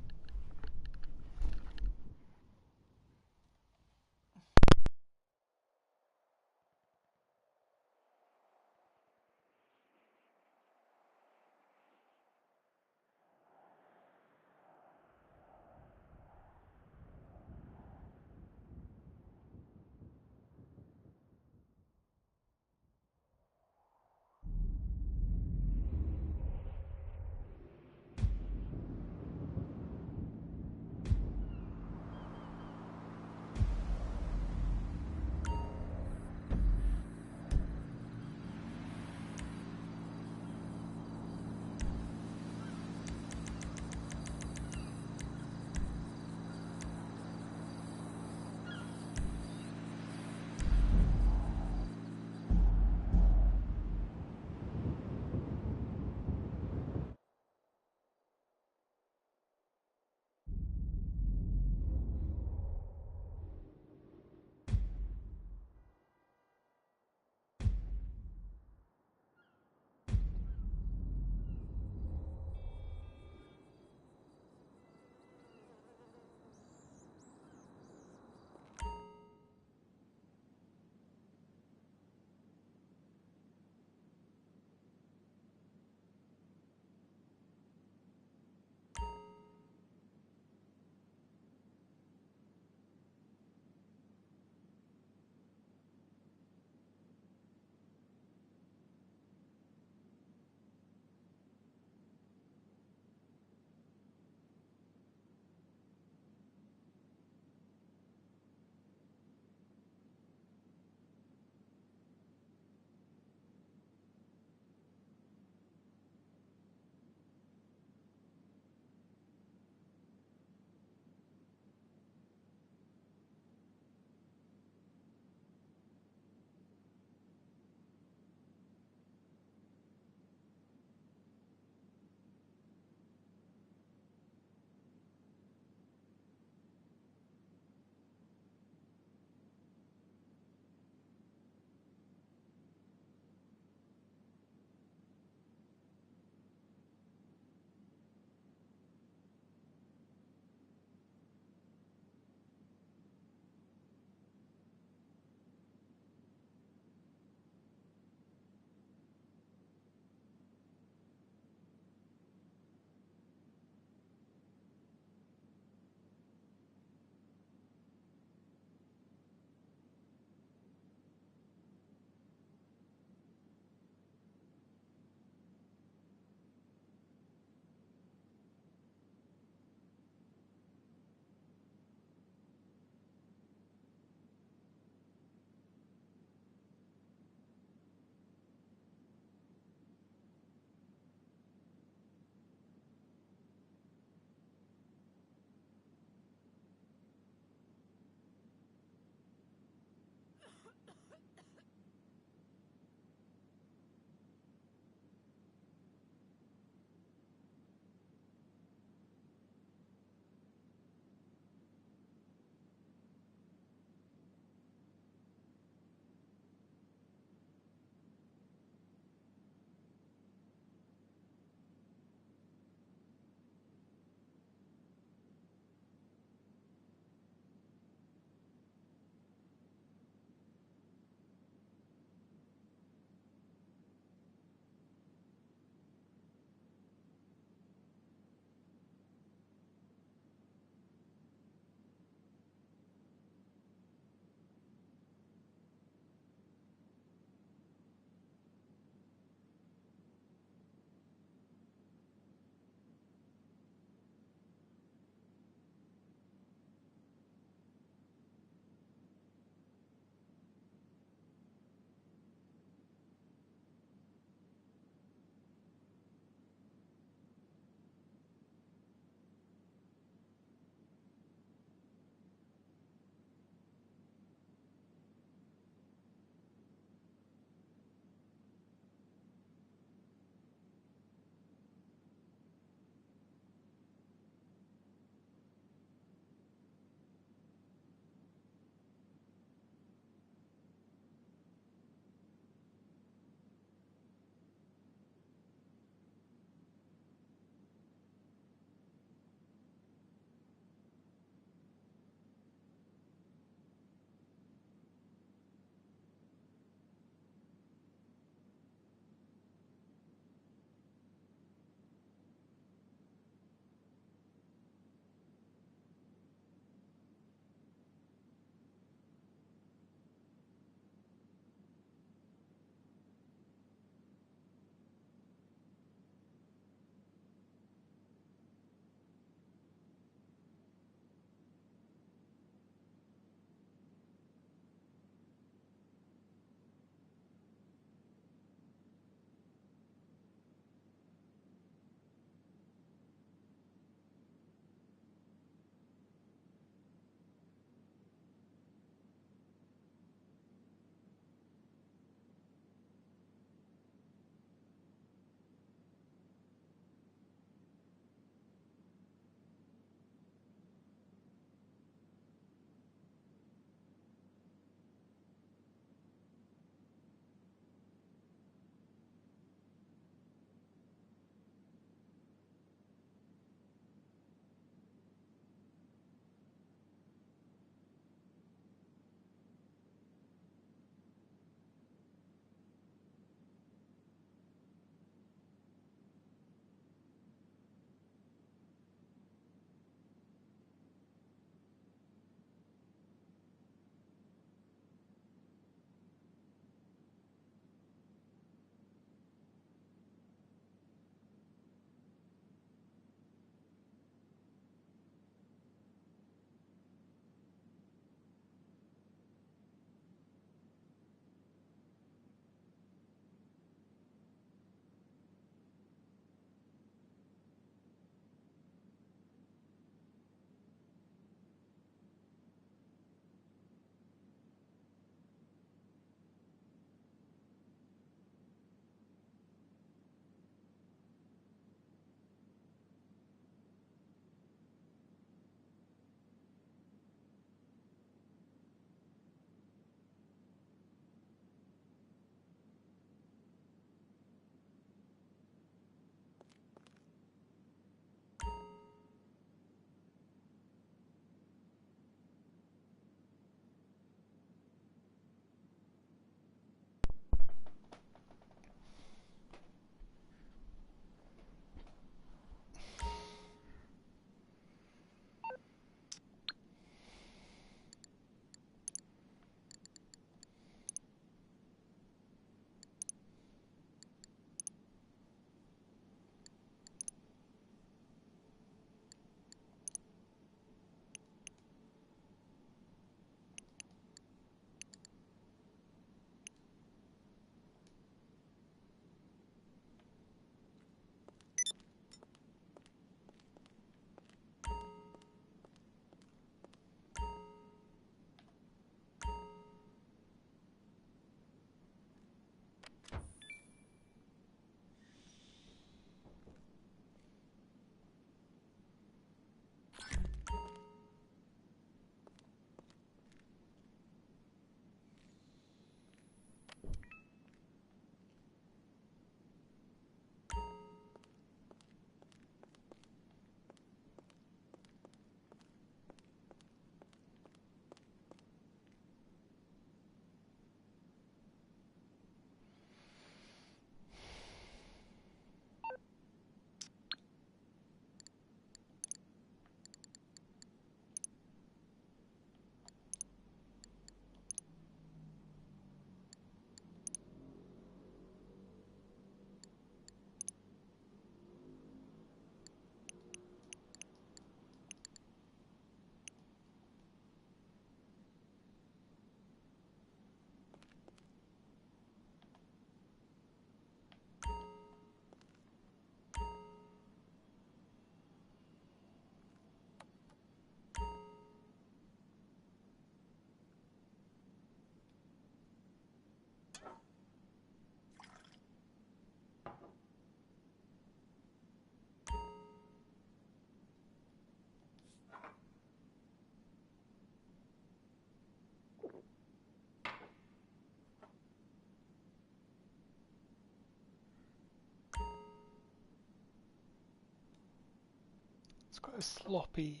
It's quite a sloppy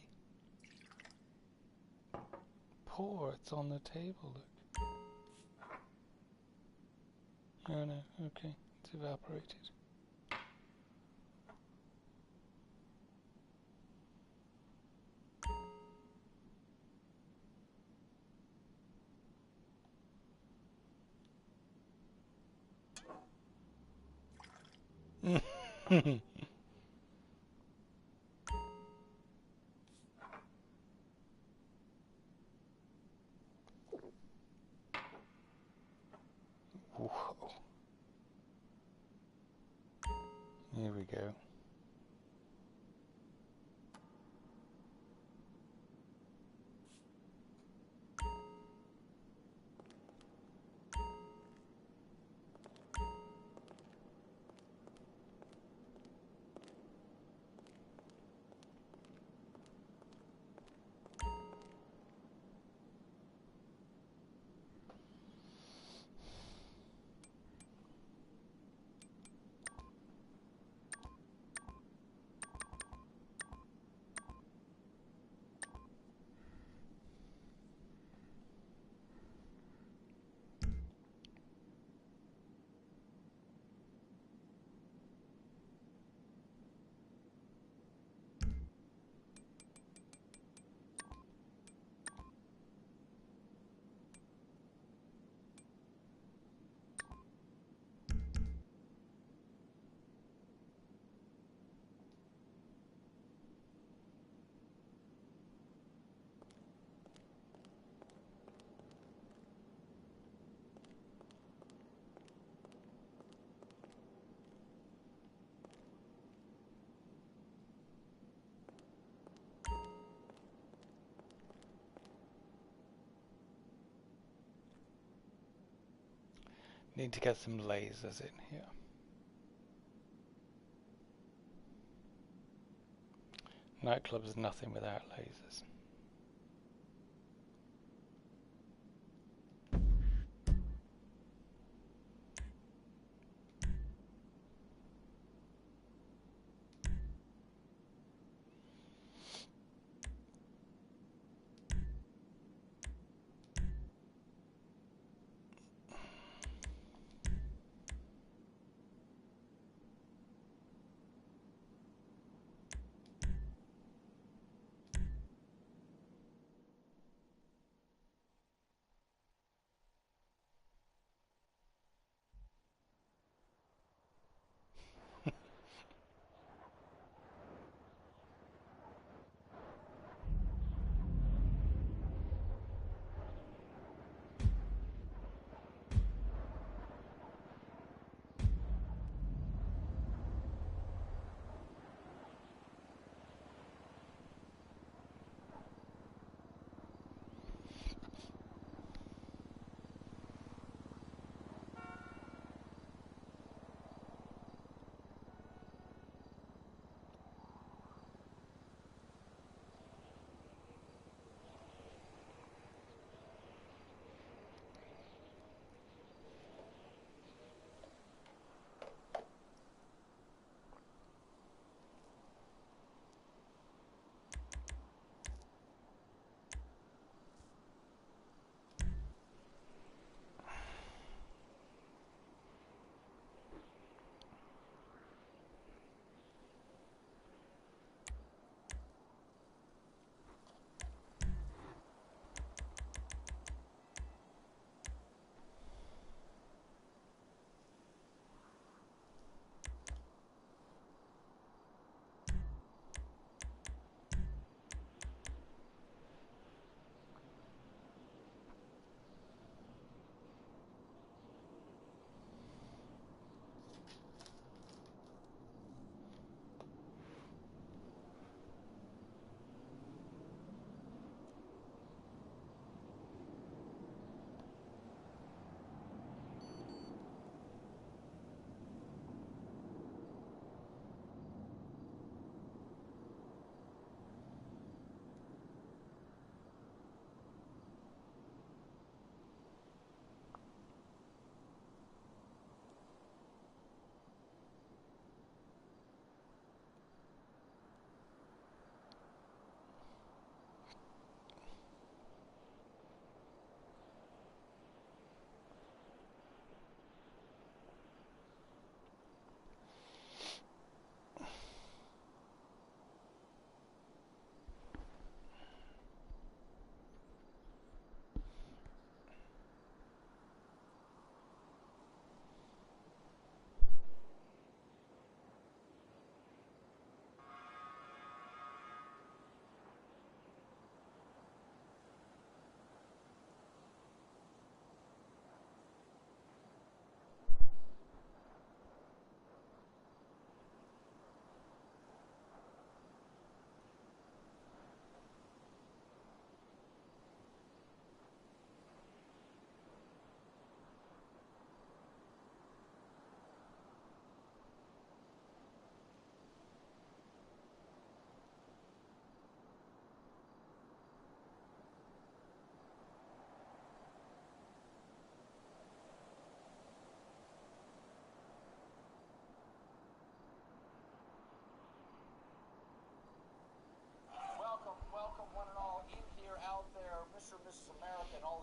pour. It's on the table, look. Oh no, okay, it's evaporated. Whoa. Here we go. Need to get some lasers in here. Nightclub is nothing without lasers.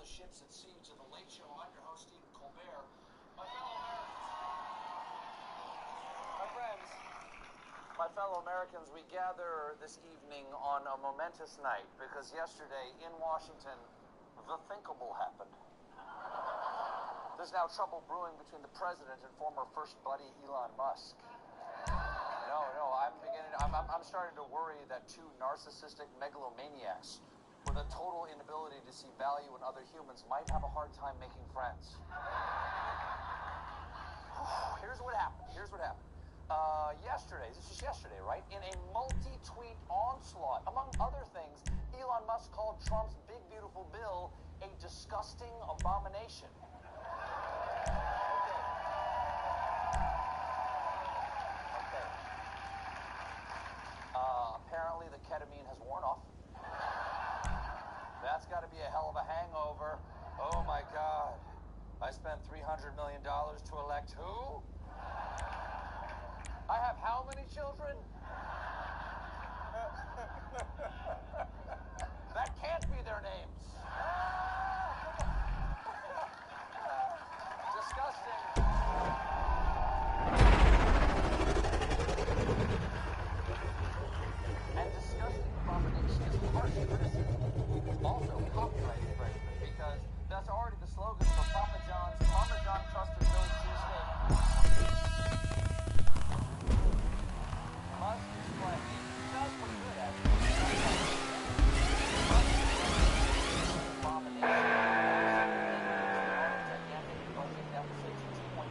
the ships at sea to the Late Show. I'm your host, Stephen Colbert. My fellow Americans, we gather this evening on a momentous night because yesterday in Washington, the thinkable happened. There's now trouble brewing between the president and former first buddy Elon Musk. I'm starting to worry that two narcissistic megalomaniacs with a total inability to see value in other humans might have a hard time making friends. Here's what happened. This was yesterday, right? In a multi-tweet onslaught, among other things, Elon Musk called Trump's big, beautiful bill a disgusting abomination. Apparently the ketamine has worn off. That's got to be a hell of a hangover. Oh my God. I spent $300 million to elect who? I have how many children? That can't be their names. Disgusting. And disgusting abomination is harsh criticism. Also copyright infringement, because that's already the slogan for Papa John's Parmesan Crusted Philly Cheesesteak. Musk is playing. That's pretty good, actually. Abomination. Gigantic budget deficits, $2.5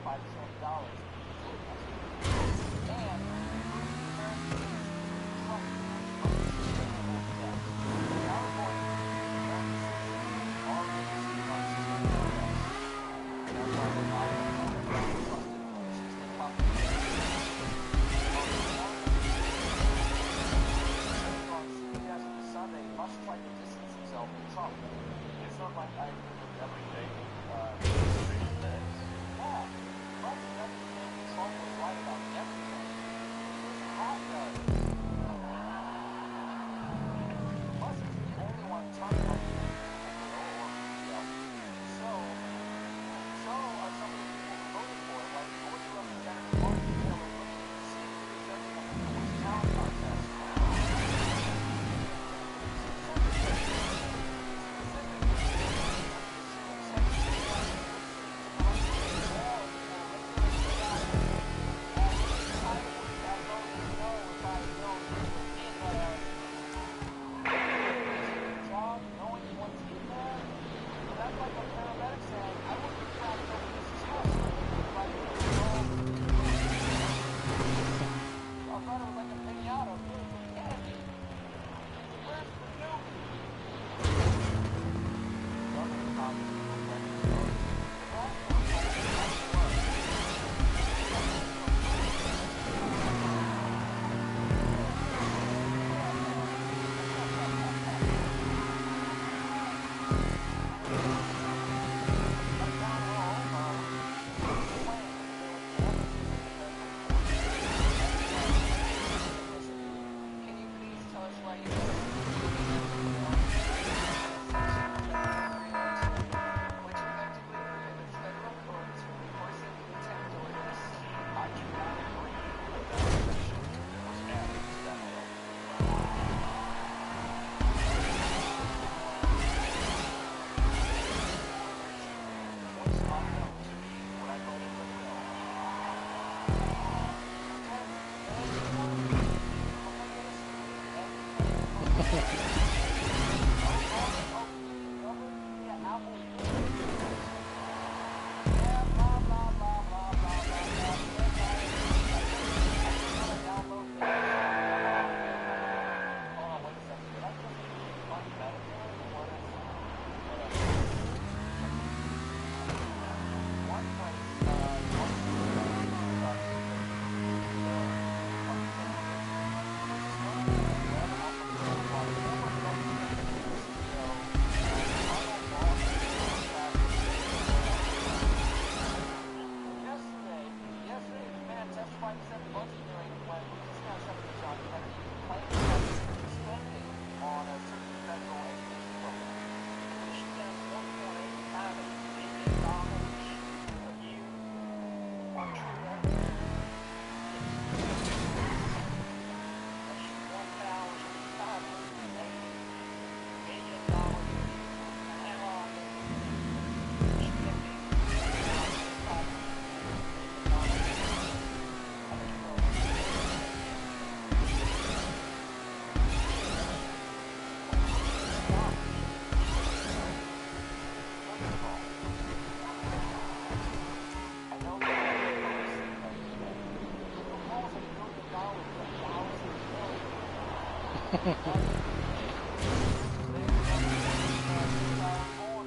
born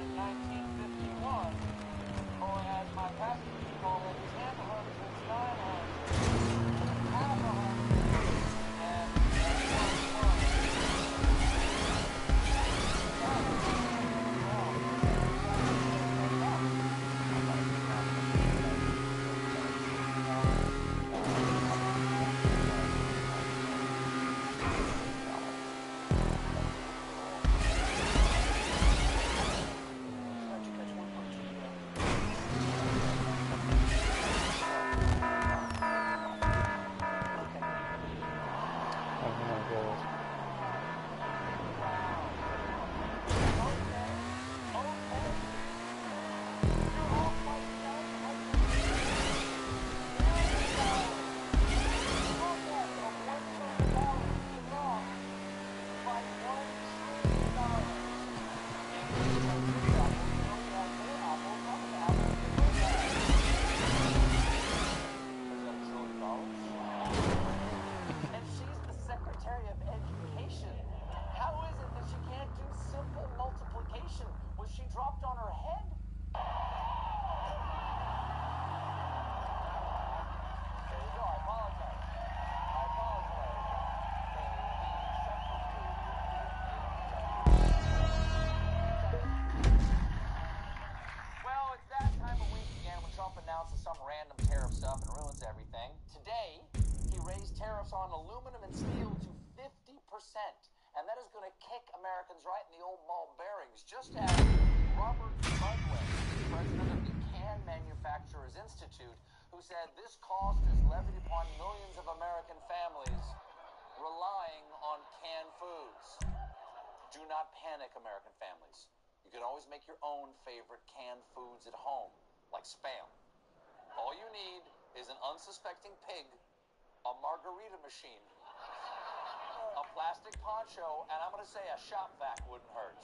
in 1951, or as my pastor used to call it, 10 hundreds, 9 hundreds, half a hundred, and on aluminum and steel to 50%, and that is going to kick Americans right in the old ball bearings, just as Robert Budway, president of the Can Manufacturers Institute, who said this cost is levied upon millions of American families relying on canned foods. Do not panic, American families. You can always make your own favorite canned foods at home, like Spam. All you need is an unsuspecting pig, a margarita machine, a plastic poncho, and I'm going to say a shop vac wouldn't hurt.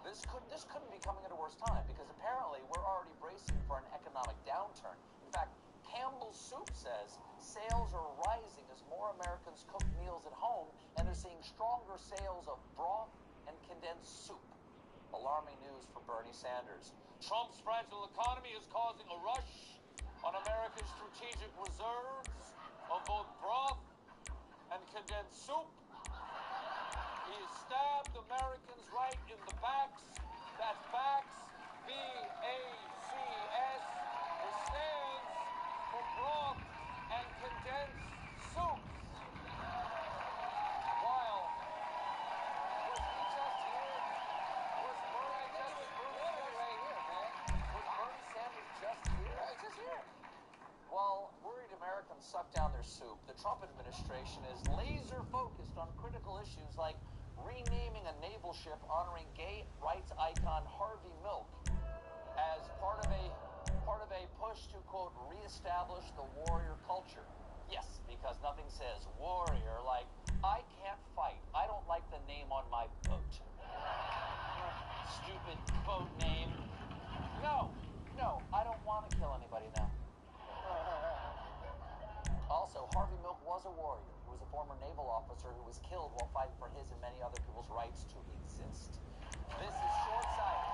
This couldn't be coming at a worse time, because apparently we're already bracing for an economic downturn. In fact, Campbell's Soup says sales are rising as more Americans cook meals at home, and they're seeing stronger sales of broth and condensed soup. Alarming news for Bernie Sanders. Trump's fragile economy is causing a rush on America's strategic reserves of both broth and condensed soup. He has stabbed Americans right in the backs. That's facts. B-A-C-S. It stands for broth and condensed soups. While was he just here? Was Bernie just right here, man? Was Bernie Sanders just here? Just here. While worried Americans suck down their soup, the Trump administration is laser focused on critical issues like renaming a naval ship honoring gay rights icon Harvey Milk as part of a push to, quote, reestablish the warrior culture. Yes, because nothing says warrior like, I can't fight. I don't like the name on my boat. Stupid boat name. No, I don't want to kill anybody now. Also, Harvey Milk was a warrior. He was a former naval officer who was killed while fighting for his and many other people's rights to exist. This is short-sighted.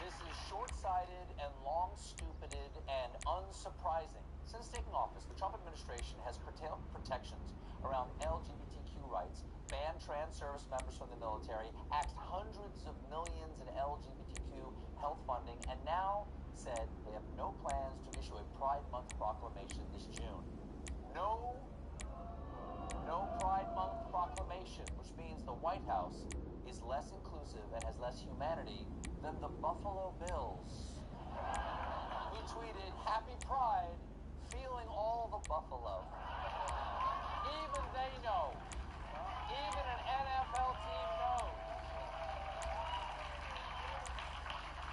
This is short-sighted and long-stupided and unsurprising. Since taking office, the Trump administration has curtailed protections around LGBTQ rights, banned trans service members from the military, axed hundreds of millions in LGBTQ health funding, and now said they have no plans to issue a Pride Month proclamation this June. No Pride Month proclamation, which means the White House is less inclusive and has less humanity than the Buffalo Bills, who tweeted, "Happy Pride, feeling all the buffalo." Even they know. Even an NFL team knows.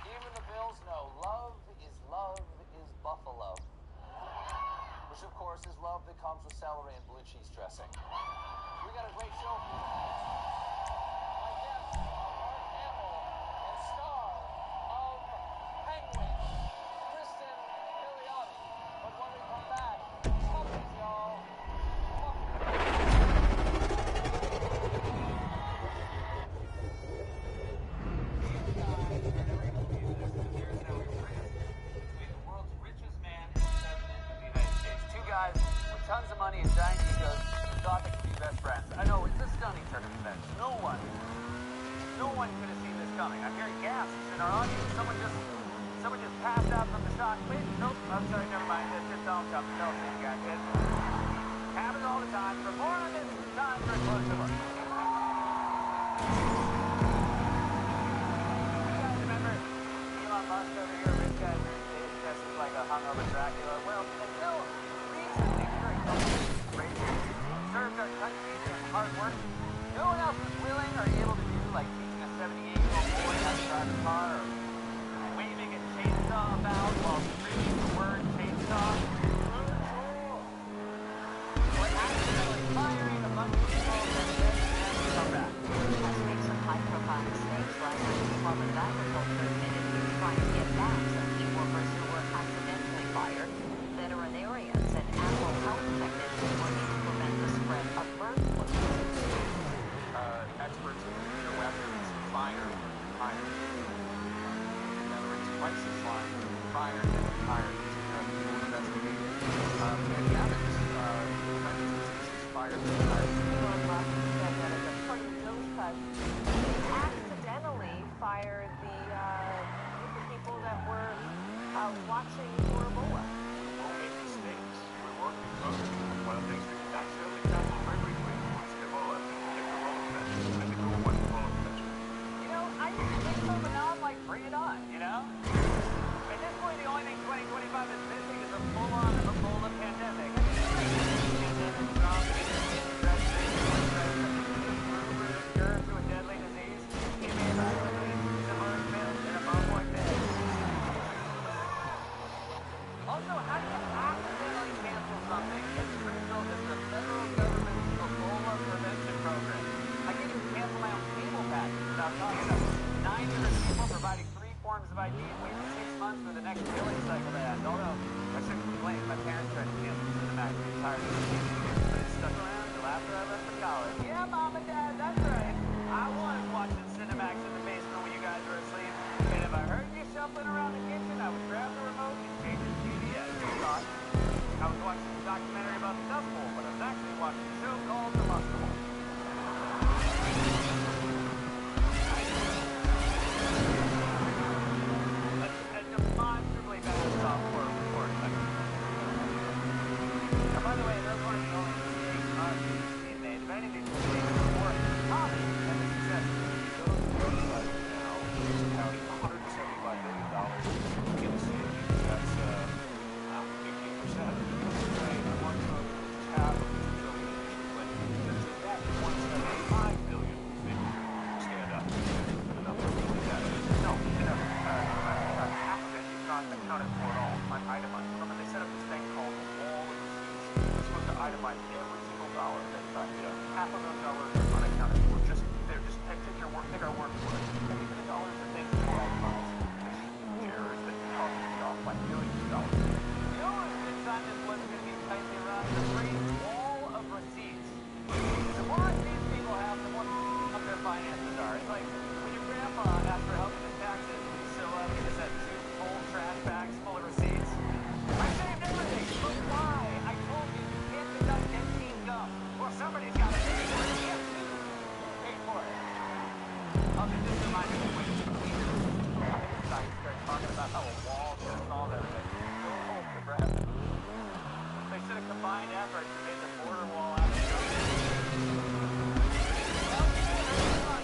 Even the Bills know love is buffalo. Which, of course, is love that comes with celery and blue cheese dressing. We got a great show for you tonight. My guest, Mark Hamill, and star of Penguin. anyone could have seen this coming. I'm hearing gasps in our audience. Someone just passed out from the shock. Wait, nope, I'm sorry, never mind. That's just Donald Trump. Don't see you guys. It happens all the time. For more on this, it's time for a closer look. You guys remember Elon Musk over here, rich guy, dressed like a hungover Dracula? Well, until recently, very served our country doing hard work. No one else was willing or able to do, like teaching a 78-year-old boy how to drive a car, or waving a chainsaw about while screaming the word chainsaw, or accidentally firing a bunch of people that then come back. Estimates of high-profile mistakes like the Department of Agriculture admitted to trying to get back some key workers who were accidentally fired. Veterinarians and animal health technicians working to prevent the spread of bird flu. Experts in weapons fired. Twice as long fired and hired to investigate. Many others, fired and hired. Elon Musk said that as a part of the nose cut, he accidentally fired the group of people that were watching for Ebola. We'll make mistakes. We're working closely. One of the things we can accidentally tackle very briefly was Ebola. If the world infection, I think we'll watch Ebola infection. You know, I used to think so, but now I'm like, bring it on, you know? At this point, the only thing 2025 is missing is a full-on Ebola pandemic. I mean, to a deadly disease, you may evaluate the bird milk in a ballpoint pen. Also, how do you accidentally cancel something as crucial as the federal government's Ebola prevention program? I can't even cancel my own cable package without talking about 900 people providing 3 forms of ID and waiting 6 months for the next billing cycle to end. Although, I shouldn't complain. My parents tried to cancel Cinemax the entire year, but it stuck around until after I left for college. Yeah, Mom and Dad, that's right. I was watching Cinemax in the basement when you guys were asleep. And if I heard you shuffling around the kitchen, I would grab the remote and change the TV as you thought. I was watching a documentary about the Dust Bowl, but I was actually watching a show called The Must Bowl. A demonstrably bad software report. Now, by the way, those weren't the only mistakes being made. If any of these mistakes were more common than the success of those websites now, it's accounting for $175 billion in savings. That's 15% of it. Right? I want to half of the billion but just that $175 billion stand up. The number of that is no, half of it is not accounted for at all. I'm itemized. Remember, they set up this thing called the wall of receipts. It's supposed to itemize every single dollar that half of those dollars are unaccounted for. They're just take our word for it. Maybe the dollars are things that are itemized. Shares that cost me off by millions of dollars. You know what the time this was going to be tightly around? The phrase wall of receipts. The more receipts people have, the more up their finances are. It's like when your grandpa, after helping with taxes, so he just had 2 full trash bags full of receipts. I saved everything, but why? I told you, you can't deduct empty income. Well, somebody's got to pay for it. You have to. Who paid for it? I'll just remind you when science starts talking about how a wall can solve everything. Go home to Brad. They should have combined efforts and made the border wall out of it.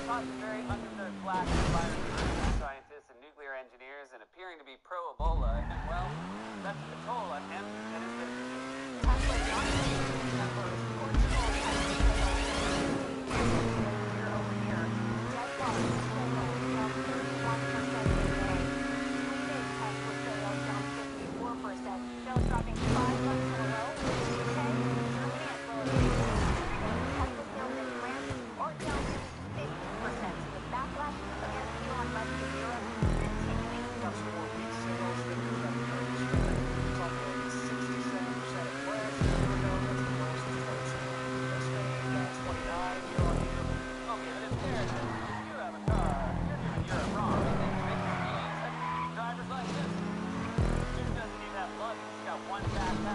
Lots of very undeserved flack by scientists and nuclear engineers and appearing to be pro-Ebola, and well, that's the toll on him and his business. Sales dropping 5 months in a row. UK, Germany, as well as Tesla sales in France are down 50%. So the backlash against Elon Musk in Europe continuing. Got some more weak sales than we've got it's up 67% in France. That's the lowest in Spain, down 29 year on year. Okay, but it's fair that you have a car, you're doing Europe wrong. Drivers like this. Dude doesn't even have luggage. He's got one backpack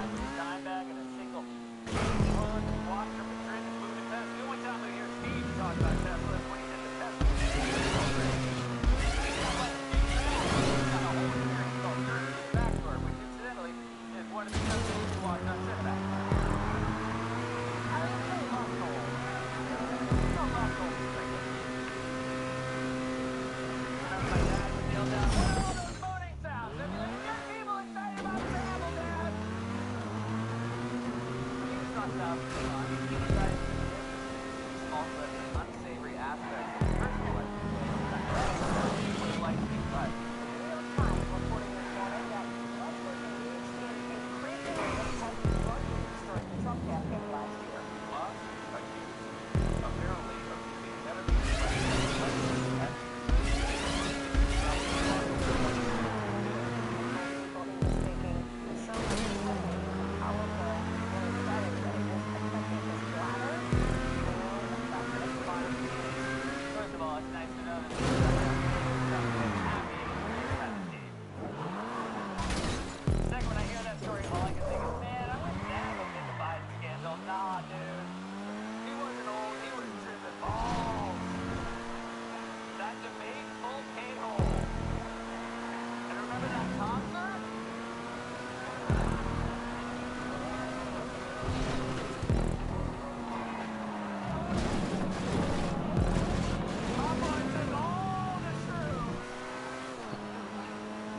taking so much heavy and powerful and excited that it was affecting his bladder and affected his body. First of all, it's nice to know that something happy inside the team. Second, when I hear that story, all I can think is, man, I wish Dad looked into Biden scandal. Nah, dude. He wasn't old. He was tripping balls. That debate, full K-hole. And remember that concert? Popeye took all the shrooms.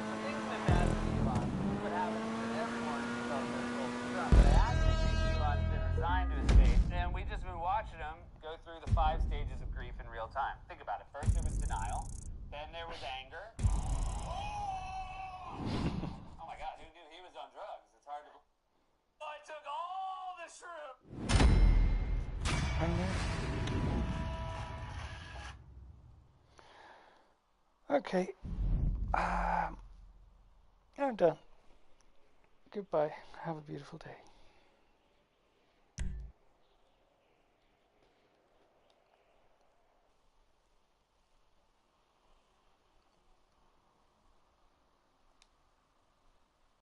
So things have been bad for Elon. What happens to everyone who tells their soul to Trump. But I actually think Elon's been resigned to his fate. And we've just been watching him go through the 5 stages of grief in real time. Think about it. First there was denial. Then there was anger. Oh my God, who knew he was on drugs? It's hard to... I took all the shrimp. Okay. I'm done. Goodbye. Have a beautiful day.